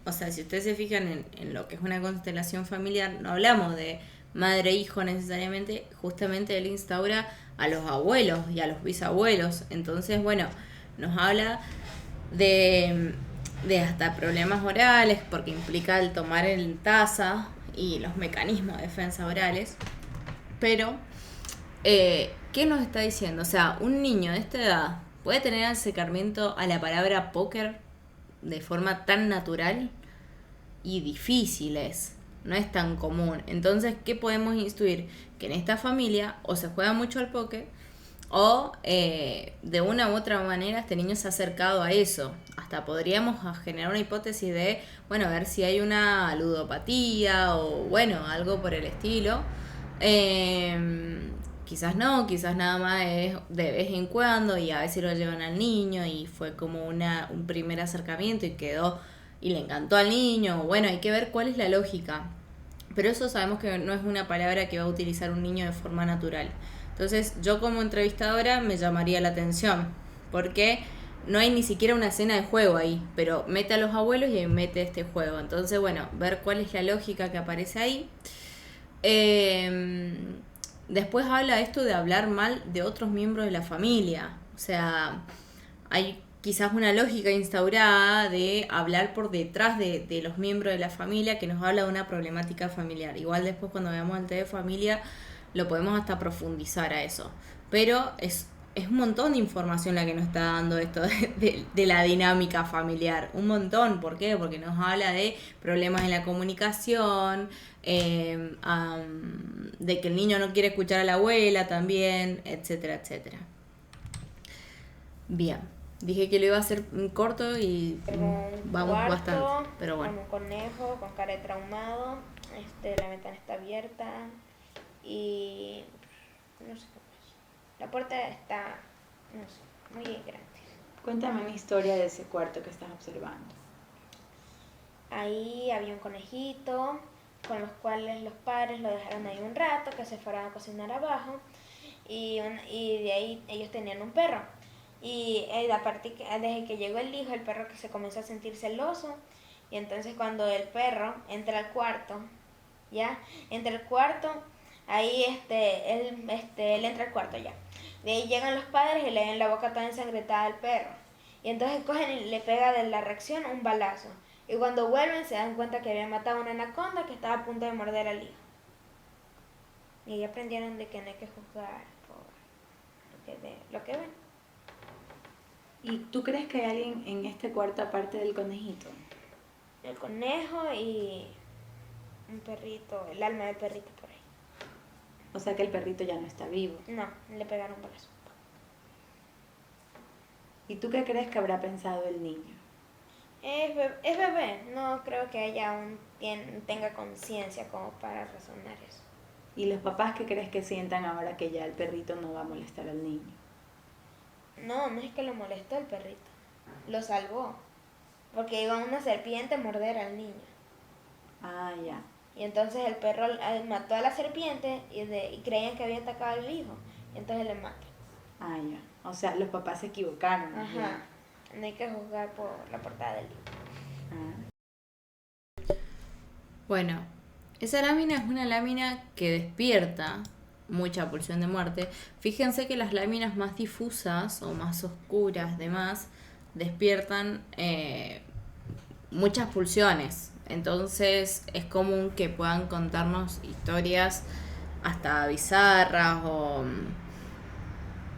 o sea, si ustedes se fijan en lo que es una constelación familiar, no hablamos de madre-hijo necesariamente, justamente él instaura a los abuelos y a los bisabuelos. Entonces, bueno, nos habla de hasta problemas orales, porque implica el tomar en taza y los mecanismos de defensa orales. Pero, ¿qué nos está diciendo? O sea, un niño de esta edad puede tener acercamiento a la palabra póker de forma tan natural y difícil no es tan común. Entonces, ¿qué podemos instruir? Que en esta familia o se juega mucho al póker o de una u otra manera este niño se ha acercado a eso. Hasta podríamos generar una hipótesis de, bueno, a ver si hay una ludopatía o, bueno, algo por el estilo. Quizás no, quizás nada más es de vez en cuando y a veces lo llevan al niño y fue como un primer acercamiento y quedó y le encantó al niño. Bueno, hay que ver cuál es la lógica. Pero eso sabemos que no es una palabra que va a utilizar un niño de forma natural. Entonces yo como entrevistadora me llamaría la atención porque no hay ni siquiera una escena de juego ahí, pero mete a los abuelos y mete este juego. Entonces, bueno, ver cuál es la lógica que aparece ahí. Después habla esto de hablar mal de otros miembros de la familia. O sea, hay quizás una lógica instaurada de hablar por detrás de los miembros de la familia que nos habla de una problemática familiar. Igual después cuando veamos el té de familia lo podemos hasta profundizar a eso. Pero es un montón de información la que nos está dando esto de la dinámica familiar. Un montón. ¿Por qué? Porque nos habla de problemas en la comunicación, de que el niño no quiere escuchar a la abuela también, etcétera, etcétera. Bien. Dije que lo iba a hacer corto y vamos bastante. Pero bueno. Un conejo con cara de traumado. La ventana está abierta. Y no sé cómo es. La puerta está, no sé, muy grande. Cuéntame una historia de ese cuarto que estás observando. Ahí había un conejito con los cuales los padres lo dejaron ahí un rato, que se fueran a cocinar abajo. Y de ahí ellos tenían un perro. Y desde que llegó el hijo, el perro que se comenzó a sentir celoso Y entonces cuando el perro entra al cuarto, ¿ya? Entra al cuarto, ahí él entra al cuarto ya. De ahí llegan los padres y le ven la boca toda ensangrentada al perro. Y entonces cogen y le pega de la reacción un balazo. Y cuando vuelven se dan cuenta que habían matado a una anaconda que estaba a punto de morder al hijo. Y ahí aprendieron de que no hay que juzgar por lo que ven. ¿Y tú crees que hay alguien en este cuarto aparte del conejito? El conejo y un perrito, el alma del perrito por ahí. O sea que el perrito ya no está vivo. No, le pegaron un balazo. ¿Y tú qué crees que habrá pensado el niño? Es bebé, no creo que tenga conciencia como para razonar eso. ¿Y los papás qué crees que sientan ahora que ya el perrito no va a molestar al niño? No, no es que lo molestó el perrito, lo salvó, porque iba una serpiente a morder al niño. Ah, ya. Y entonces el perro mató a la serpiente y creían que había atacado al hijo, y entonces le mata. Ah, ya. O sea, los papás se equivocaron. Ajá, no hay que juzgar por la portada del libro. Ah. Bueno, esa lámina es una lámina que despierta mucha pulsión de muerte. Fíjense que las láminas más difusas o más oscuras, demás, despiertan muchas pulsiones. Entonces es común que puedan contarnos historias hasta bizarras o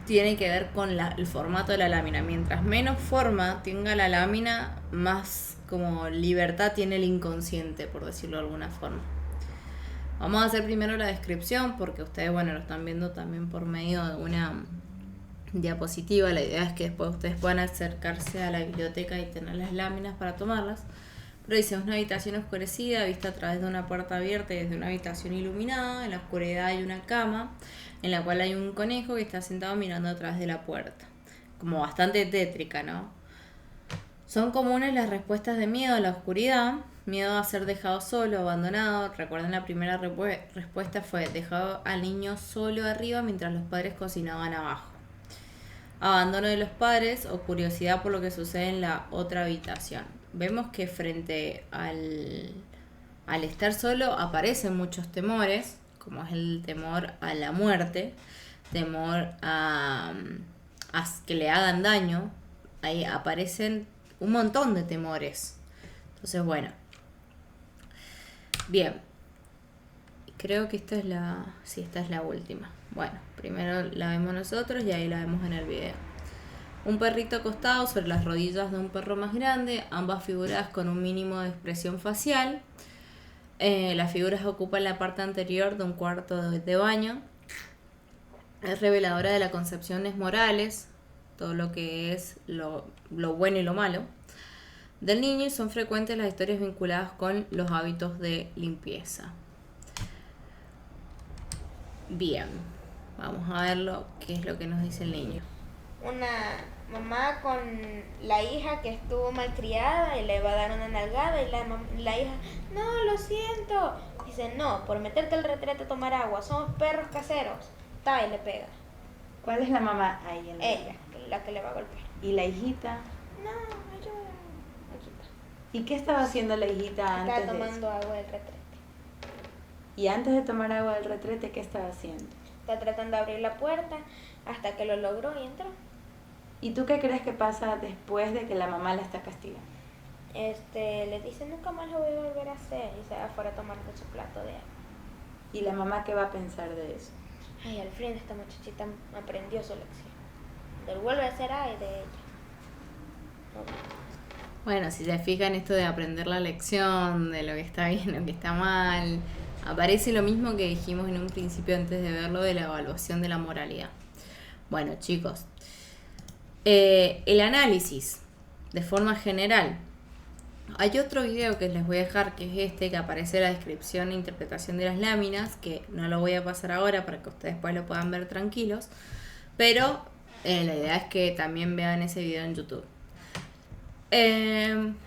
tiene que ver con el formato de la lámina. Mientras menos forma tenga la lámina, más como libertad tiene el inconsciente, por decirlo de alguna forma. Vamos a hacer primero la descripción porque ustedes, bueno, lo están viendo también por medio de una diapositiva. La idea es que después ustedes puedan acercarse a la biblioteca y tener las láminas para tomarlas. Pero dice, es una habitación oscurecida, vista a través de una puerta abierta y desde una habitación iluminada. En la oscuridad hay una cama en la cual hay un conejo que está sentado mirando a través de la puerta. Como bastante tétrica, ¿no? Son comunes las respuestas de miedo a la oscuridad, miedo a ser dejado solo, abandonado. Recuerden, la primera respuesta fue dejado al niño solo arriba mientras los padres cocinaban abajo. Abandono de los padres o curiosidad por lo que sucede en la otra habitación. Vemos que frente al estar solo aparecen muchos temores, como es el temor a la muerte, temor a que le hagan daño. Ahí aparecen un montón de temores. Entonces, bueno. Bien. Creo que esta es la última. Bueno, primero la vemos nosotros y ahí la vemos en el video. Un perrito acostado sobre las rodillas de un perro más grande, ambas figuras con un mínimo de expresión facial. Las figuras ocupan la parte anterior de un cuarto de baño. Es reveladora de las concepciones morales, todo lo que es lo bueno y lo malo del niño, y son frecuentes las historias vinculadas con los hábitos de limpieza. Bien, vamos a verlo, qué es lo que nos dice el niño. Una mamá con la hija que estuvo malcriada y le va a dar una nalgada y la hija, no, lo siento. Dice, no, por meterte al retrete a tomar agua, somos perros caseros. Y le pega. ¿Cuál es la mamá ahí en Ella, la que le va a golpear. ¿Y la hijita? No, ayuda. Aquí está. ¿Y qué estaba haciendo la hijita antes Estaba de tomando agua del retrete. Y antes de tomar agua del retrete, ¿qué estaba haciendo? Está tratando de abrir la puerta hasta que lo logró y entró. ¿Y tú qué crees que pasa después de que la mamá la está castigando? Le dice, nunca más lo voy a volver a hacer, y se va afuera a tomar de su plato de agua. ¿Y la mamá qué va a pensar de eso? Ay, al fin esta muchachita aprendió su lección. Del vuelve a ser ay de ella. Bueno, si se fijan, esto de aprender la lección, de lo que está bien, lo que está mal, aparece lo mismo que dijimos en un principio antes de verlo, de la evaluación de la moralidad. Bueno, chicos, el análisis de forma general. Hay otro video que les voy a dejar, que es este, que aparece en la descripción e interpretación de las láminas, que no lo voy a pasar ahora para que ustedes después lo puedan ver tranquilos, pero la idea es que también vean ese video en YouTube.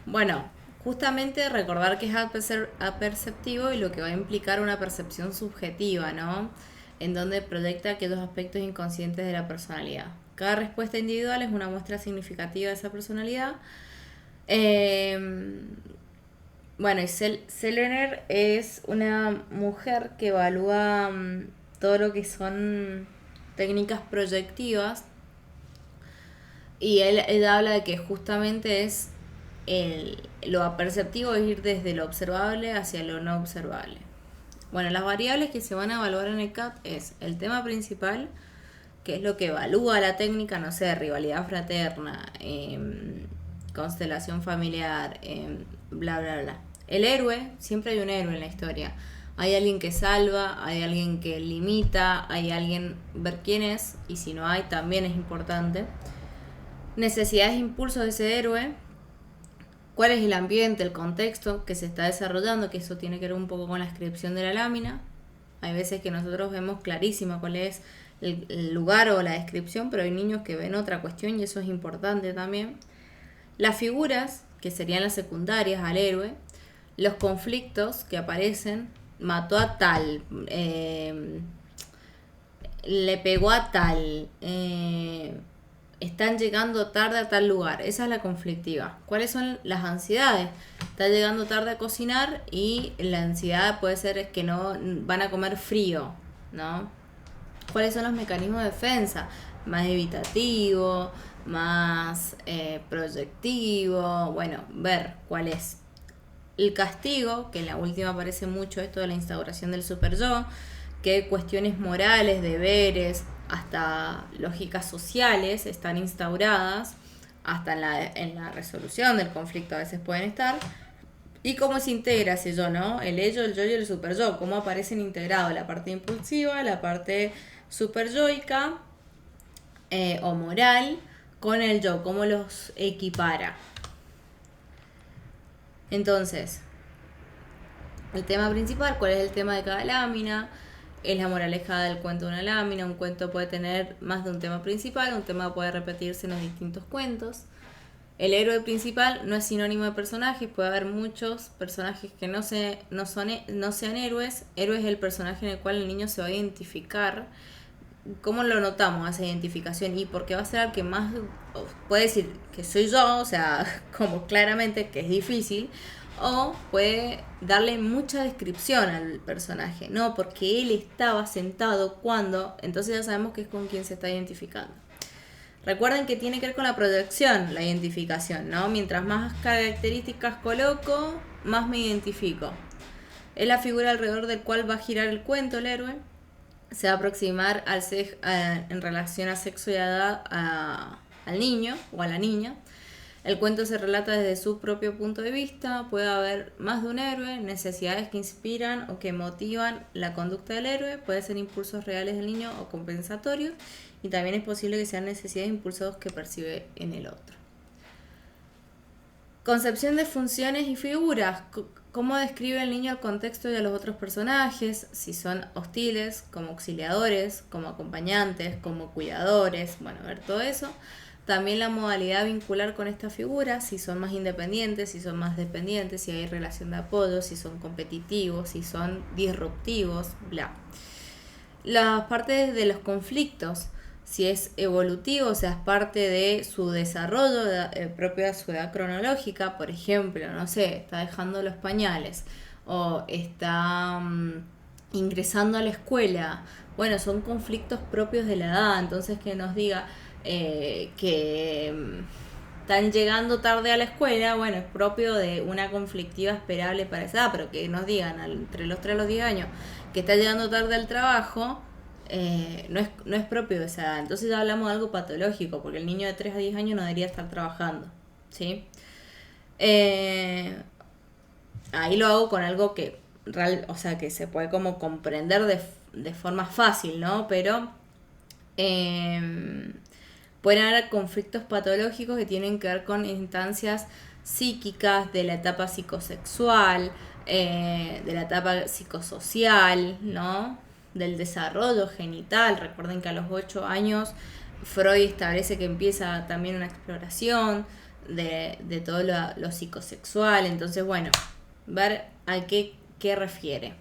Bueno, justamente recordar que es aperceptivo y lo que va a implicar una percepción subjetiva, ¿no? En donde proyecta aquellos aspectos inconscientes de la personalidad. Cada respuesta individual es una muestra significativa de esa personalidad. Bueno, y Selener es una mujer que evalúa todo lo que son técnicas proyectivas y ella habla de que justamente es lo aperceptivo es ir desde lo observable hacia lo no observable. Bueno, las variables que se van a evaluar en el CAT es el tema principal, que es lo que evalúa la técnica, no sé, rivalidad fraterna, constelación familiar, bla, bla, bla. El héroe, siempre hay un héroe en la historia. Hay alguien que salva, hay alguien que limita, hay alguien, ver quién es, y si no hay, también es importante. Necesidades e impulsos de ese héroe. ¿Cuál es el ambiente, el contexto que se está desarrollando? Que eso tiene que ver un poco con la descripción de la lámina. Hay veces que nosotros vemos clarísimo cuál es el lugar o la descripción, pero hay niños que ven otra cuestión y eso es importante también. Las figuras, que serían las secundarias al héroe. Los conflictos que aparecen. Mató a tal. Le pegó a tal. Están llegando tarde a tal lugar. Esa es la conflictiva. ¿Cuáles son las ansiedades? Está llegando tarde a cocinar y la ansiedad puede ser que no van a comer frío, ¿no? ¿Cuáles son los mecanismos de defensa? Más evitativo, más proyectivo. Bueno, ver cuál es. El castigo, que en la última aparece mucho esto de la instauración del super yo, que cuestiones morales, deberes, hasta lógicas sociales están instauradas, hasta en la resolución del conflicto a veces pueden estar. Y cómo se integra ese yo, ¿no? El ello, el yo y el super yo, cómo aparecen integrados la parte impulsiva, la parte super yoica o moral con el yo, cómo los equipara. Entonces, el tema principal, ¿cuál es el tema de cada lámina? Es la moraleja del cuento de una lámina. Un cuento puede tener más de un tema principal, un tema puede repetirse en los distintos cuentos. El héroe principal no es sinónimo de personajes, puede haber muchos personajes que no sean héroes. Héroe es el personaje en el cual el niño se va a identificar. ¿Cómo lo notamos esa identificación? Y porque va a ser el que más puede decir que soy yo, o sea, como claramente que es difícil, o puede darle mucha descripción al personaje, no, porque él estaba sentado cuando, entonces ya sabemos que es con quien se está identificando. Recuerden que tiene que ver con la proyección, la identificación, ¿no? Mientras más características coloco, más me identifico. Es la figura alrededor del cual va a girar el cuento el héroe. Se va a aproximar en relación a sexo y edad al niño o a la niña. El cuento se relata desde su propio punto de vista. Puede haber más de un héroe, necesidades que inspiran o que motivan la conducta del héroe. Puede ser impulsos reales del niño o compensatorios. Y también es posible que sean necesidades e impulsos que percibe en el otro. Concepción de funciones y figuras. ¿Cómo describe el niño el contexto y a los otros personajes? Si son hostiles, como auxiliadores, como acompañantes, como cuidadores. Bueno, ver todo eso. También la modalidad vincular con esta figura, si son más independientes, si son más dependientes, si hay relación de apoyo, si son competitivos, si son disruptivos, bla. Las partes de los conflictos, si es evolutivo, o sea, es parte de su desarrollo propio de su edad cronológica, por ejemplo, no sé, está dejando los pañales o está ingresando a la escuela. Bueno, son conflictos propios de la edad, entonces que nos diga que están llegando tarde a la escuela, bueno, es propio de una conflictiva esperable para esa edad, pero que nos digan entre los 3 y los 10 años que está llegando tarde al trabajo, no es propio de esa edad. Entonces ya hablamos de algo patológico, porque el niño de 3 a 10 años no debería estar trabajando, ¿sí? Ahí lo hago con algo que o sea, que se puede como comprender de forma fácil, ¿no? Pero pueden haber conflictos patológicos que tienen que ver con instancias psíquicas de la etapa psicosexual, de la etapa psicosocial, ¿no? Del desarrollo genital. Recuerden que a los 8 años Freud establece que empieza también una exploración de todo lo psicosexual. Entonces, bueno, ver a qué refiere.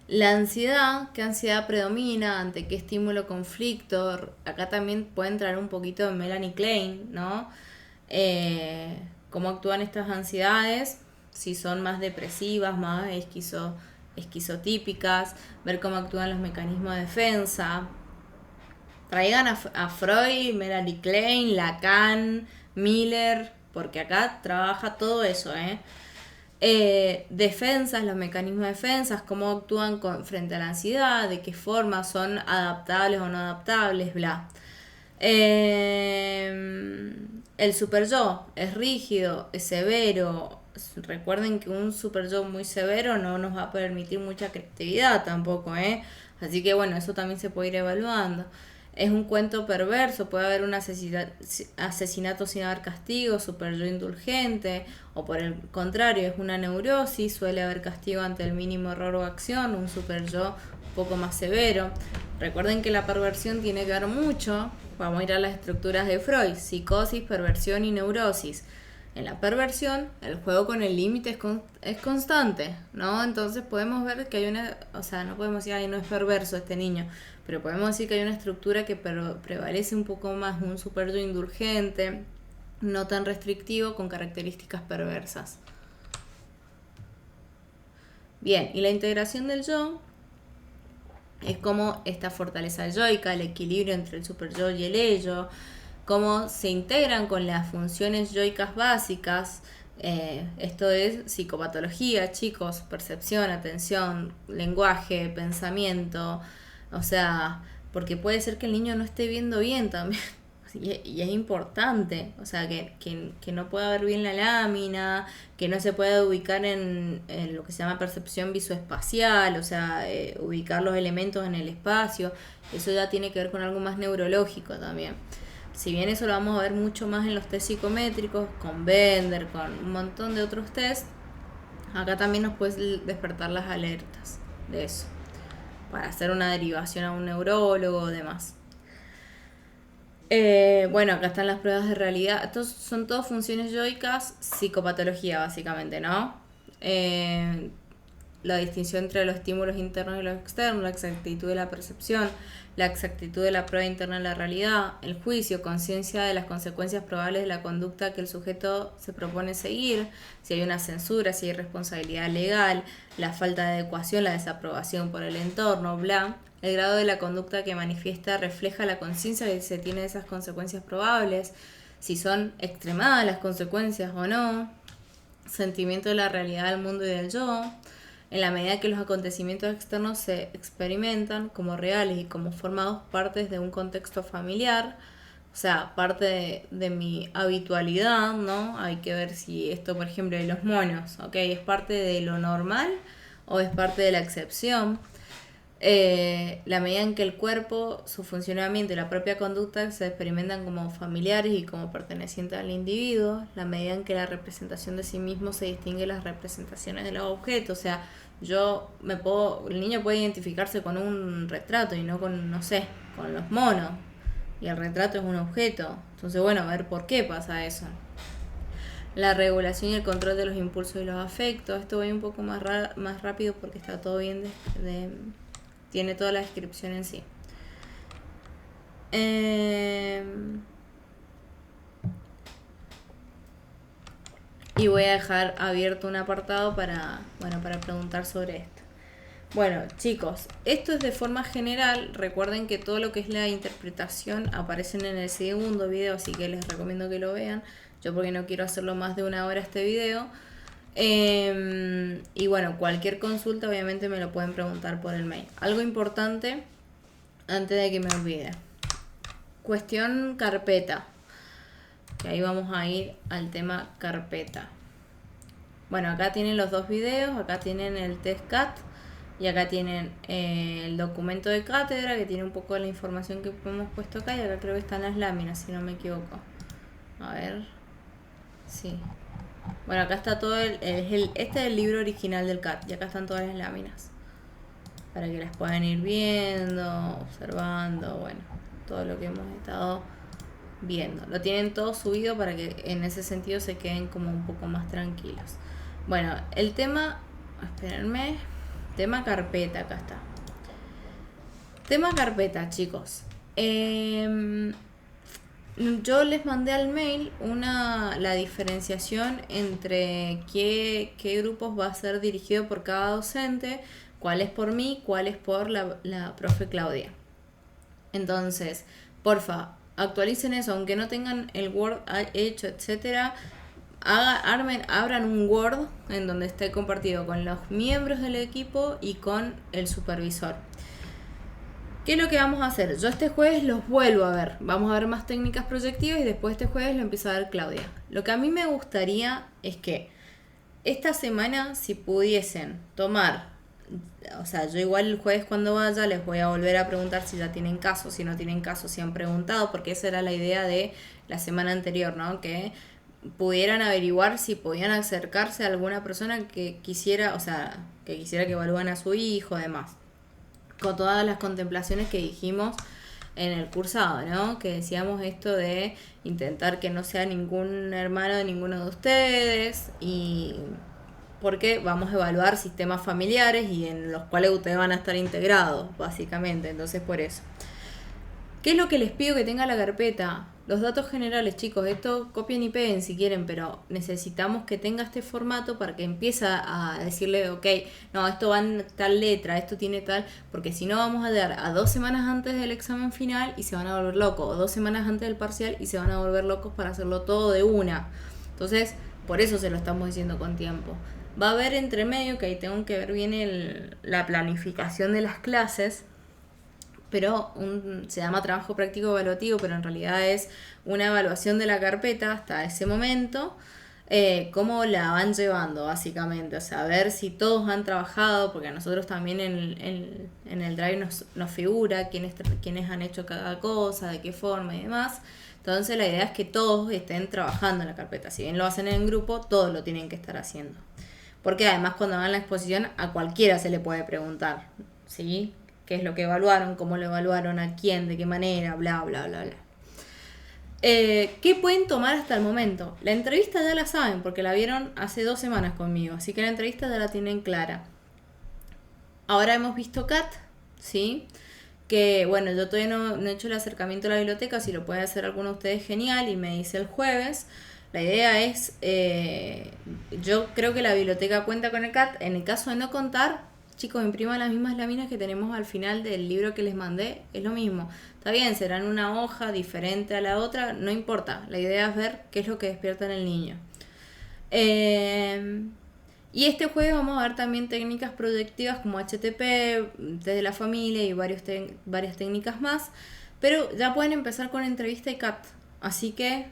La ansiedad, ¿qué ansiedad predomina? ¿Ante qué estímulo conflicto? Acá también puede entrar un poquito en Melanie Klein, ¿no? Cómo actúan estas ansiedades si son más depresivas, más esquizotípicas, ver cómo actúan los mecanismos de defensa. Traigan a Freud, Melanie Klein, Lacan, Miller, porque acá trabaja todo eso, defensas, los mecanismos de defensas, cómo actúan frente a la ansiedad, de qué forma son adaptables o no adaptables, bla. El super yo es rígido, es severo. Recuerden que un super yo muy severo no nos va a permitir mucha creatividad tampoco, Así que bueno, eso también se puede ir evaluando. Es un cuento perverso, puede haber un asesinato sin haber castigo, super yo indulgente, o por el contrario, es una neurosis, suele haber castigo ante el mínimo error o acción, un super yo un poco más severo. Recuerden que la perversión tiene que ver mucho, vamos a ir a las estructuras de Freud, psicosis, perversión y neurosis. En la perversión, el juego con el límite es constante, ¿no? Entonces podemos ver que hay una, o sea, no podemos decir, ay, no es perverso este niño, pero podemos decir que hay una estructura que prevalece un poco más, un super yo indulgente, no tan restrictivo, con características perversas. Bien, y la integración del yo es como esta fortaleza yoica, el equilibrio entre el super yo y el ello, cómo se integran con las funciones yoicas básicas. Esto es psicopatología, chicos, percepción, atención, lenguaje, pensamiento, o sea, porque puede ser que el niño no esté viendo bien también, y es importante, o sea, que no pueda ver bien la lámina, que no se pueda ubicar en lo que se llama percepción visoespacial, o sea, ubicar los elementos en el espacio, eso ya tiene que ver con algo más neurológico también. Si bien eso lo vamos a ver mucho más en los test psicométricos, con Bender, con un montón de otros test, acá también nos puede despertar las alertas de eso, para hacer una derivación a un neurólogo o demás. Bueno, acá están las pruebas de realidad. Estos son todas funciones yoicas, psicopatología básicamente, ¿no? La distinción entre los estímulos internos y los externos, la exactitud de la percepción, la exactitud de la prueba interna de la realidad, el juicio, conciencia de las consecuencias probables de la conducta que el sujeto se propone seguir, si hay una censura, si hay responsabilidad legal, la falta de adecuación, la desaprobación por el entorno, bla. El grado de la conducta que manifiesta refleja la conciencia que se tiene de esas consecuencias probables, si son extremadas las consecuencias o no, sentimiento de la realidad del mundo y del yo. En la medida que los acontecimientos externos se experimentan como reales y como formados partes de un contexto familiar, o sea, parte de mi habitualidad, ¿no? Hay que ver si esto, por ejemplo, de los monos, ¿ok? ¿Es parte de lo normal o es parte de la excepción? La medida en que el cuerpo, su funcionamiento y la propia conducta se experimentan como familiares y como pertenecientes al individuo, la medida en que la representación de sí mismo se distingue de las representaciones de los objetos, o sea, el niño puede identificarse con un retrato y no con, no sé, con los monos, y el retrato es un objeto, entonces bueno, a ver por qué pasa eso. La regulación y el control de los impulsos y los afectos, esto voy un poco más rápido porque está todo bien tiene toda la descripción en sí. Y voy a dejar abierto un apartado para preguntar sobre esto. Bueno, chicos, esto es de forma general. Recuerden que todo lo que es la interpretación aparecen en el segundo video, así que les recomiendo que lo vean. Yo porque no quiero hacerlo más de una hora este video. Y bueno, cualquier consulta obviamente me lo pueden preguntar por el mail. Algo importante antes de que me olvide, cuestión carpeta, que ahí vamos a ir al tema carpeta. Bueno, acá tienen los dos videos, acá tienen el test CAT y acá tienen el documento de cátedra que tiene un poco de la información que hemos puesto acá, y acá creo que están las láminas, si no me equivoco. A ver, sí. Bueno, acá está todo este es el libro original del CAT y acá están todas las láminas para que las puedan ir viendo, observando, bueno, todo lo que hemos estado viendo. Lo tienen todo subido para que en ese sentido se queden como un poco más tranquilos. Bueno, el tema, espérenme, tema carpeta, acá está. Tema carpeta, chicos. yo les mandé al mail la diferenciación entre qué grupos va a ser dirigido por cada docente, cuál es por mí, cuál es por la profe Claudia. Entonces, porfa, actualicen eso, aunque no tengan el Word hecho, etcétera. Abran un Word en donde esté compartido con los miembros del equipo y con el supervisor. ¿Qué es lo que vamos a hacer? Yo este jueves los vuelvo a ver. Vamos a ver más técnicas proyectivas y después este jueves lo empieza a ver Claudia. Lo que a mí me gustaría es que esta semana, si pudiesen tomar, o sea, yo igual el jueves cuando vaya les voy a volver a preguntar si ya tienen caso, si no tienen caso, si han preguntado, porque esa era la idea de la semana anterior, ¿no? Que pudieran averiguar si podían acercarse a alguna persona que quisiera, o sea, que quisiera que evalúen a su hijo, además. Con todas las contemplaciones que dijimos en el cursado, ¿no? Que decíamos esto de intentar que no sea ningún hermano de ninguno de ustedes, y porque vamos a evaluar sistemas familiares y en los cuales ustedes van a estar integrados, básicamente. Entonces, por eso. ¿Qué es lo que les pido que tenga la carpeta? Los datos generales, chicos, esto copien y peguen si quieren, pero necesitamos que tenga este formato para que empiece a decirle, ok, no, esto va en tal letra, esto tiene tal, porque si no vamos a dar a 2 semanas antes del examen final y se van a volver locos, o 2 semanas antes del parcial y se van a volver locos para hacerlo todo de una. Entonces, por eso se lo estamos diciendo con tiempo. Va a haber entre medio, que ahí tengo que ver bien la planificación de las clases, pero se llama trabajo práctico evaluativo, pero en realidad es una evaluación de la carpeta hasta ese momento, cómo la van llevando básicamente, o sea, ver si todos han trabajado, porque a nosotros también en el Drive nos figura quiénes han hecho cada cosa, de qué forma y demás. Entonces la idea es que todos estén trabajando en la carpeta, si bien lo hacen en grupo, todos lo tienen que estar haciendo. Porque además cuando hagan la exposición a cualquiera se le puede preguntar, ¿sí? ¿Qué es lo que evaluaron? ¿Cómo lo evaluaron? ¿A quién? ¿De qué manera? Bla, bla, bla, bla. ¿Qué pueden tomar hasta el momento? La entrevista ya la saben porque la vieron hace 2 semanas conmigo, así que la entrevista ya la tienen clara. Ahora hemos visto CAT, ¿sí? Que bueno, yo todavía no he hecho el acercamiento a la biblioteca, si lo puede hacer alguno de ustedes genial y me dice el jueves. La idea es, yo creo que la biblioteca cuenta con el CAT, en el caso de no contar, chicos, impriman las mismas láminas que tenemos al final del libro que les mandé, es lo mismo. Está bien, serán una hoja diferente a la otra, no importa. La idea es ver qué es lo que despierta en el niño. Y este jueves vamos a ver también técnicas proyectivas como HTP, desde la familia y varias técnicas más. Pero ya pueden empezar con entrevista y CAT. Así que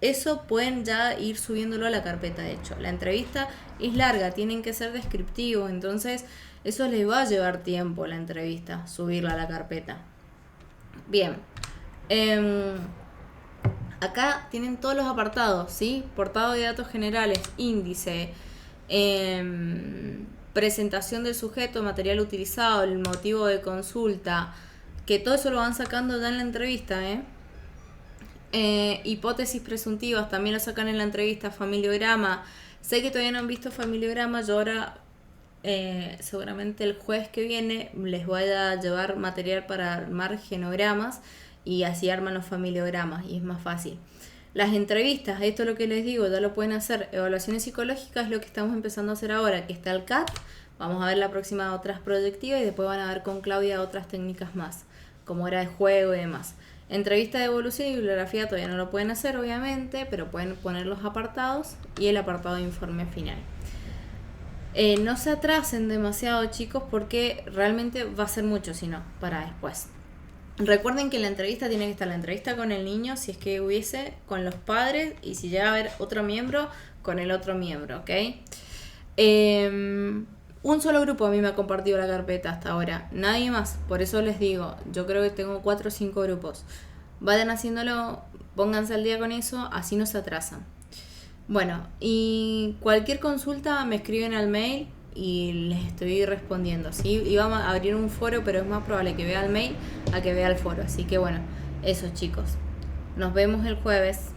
eso pueden ya ir subiéndolo a la carpeta, de hecho. La entrevista es larga, tienen que ser descriptivos, entonces eso les va a llevar tiempo, la entrevista, subirla a la carpeta. Bien. Acá tienen todos los apartados, ¿sí? Portado de datos generales, índice, presentación del sujeto, material utilizado, el motivo de consulta, que todo eso lo van sacando ya en la entrevista, hipótesis presuntivas también lo sacan en la entrevista, familiograma. Sé que todavía no han visto familiograma, yo ahora seguramente el jueves que viene les voy a llevar material para armar genogramas y así arman los familiogramas y es más fácil. Las entrevistas, esto es lo que les digo, ya lo pueden hacer. Evaluaciones psicológicas es lo que estamos empezando a hacer ahora, que está el CAT. Vamos a ver la próxima otras proyectivas y después van a ver con Claudia otras técnicas más, como era de juego y demás. Entrevista de evolución y bibliografía todavía no lo pueden hacer, obviamente, pero pueden poner los apartados y el apartado de informe final. No se atrasen demasiado, chicos, porque realmente va a ser mucho, si no, para después. Recuerden que en la entrevista tiene que estar la entrevista con el niño, si es que hubiese, con los padres, y si llega a haber otro miembro, con el otro miembro, ¿ok? Un solo grupo a mí me ha compartido la carpeta hasta ahora, nadie más, por eso les digo, yo creo que tengo 4 o 5 grupos. Vayan haciéndolo, pónganse al día con eso, así no se atrasan. Bueno, y cualquier consulta me escriben al mail y les estoy respondiendo, ¿sí? Íbamos a abrir un foro, pero es más probable que vea el mail a que vea el foro, así que bueno, eso chicos. Nos vemos el jueves.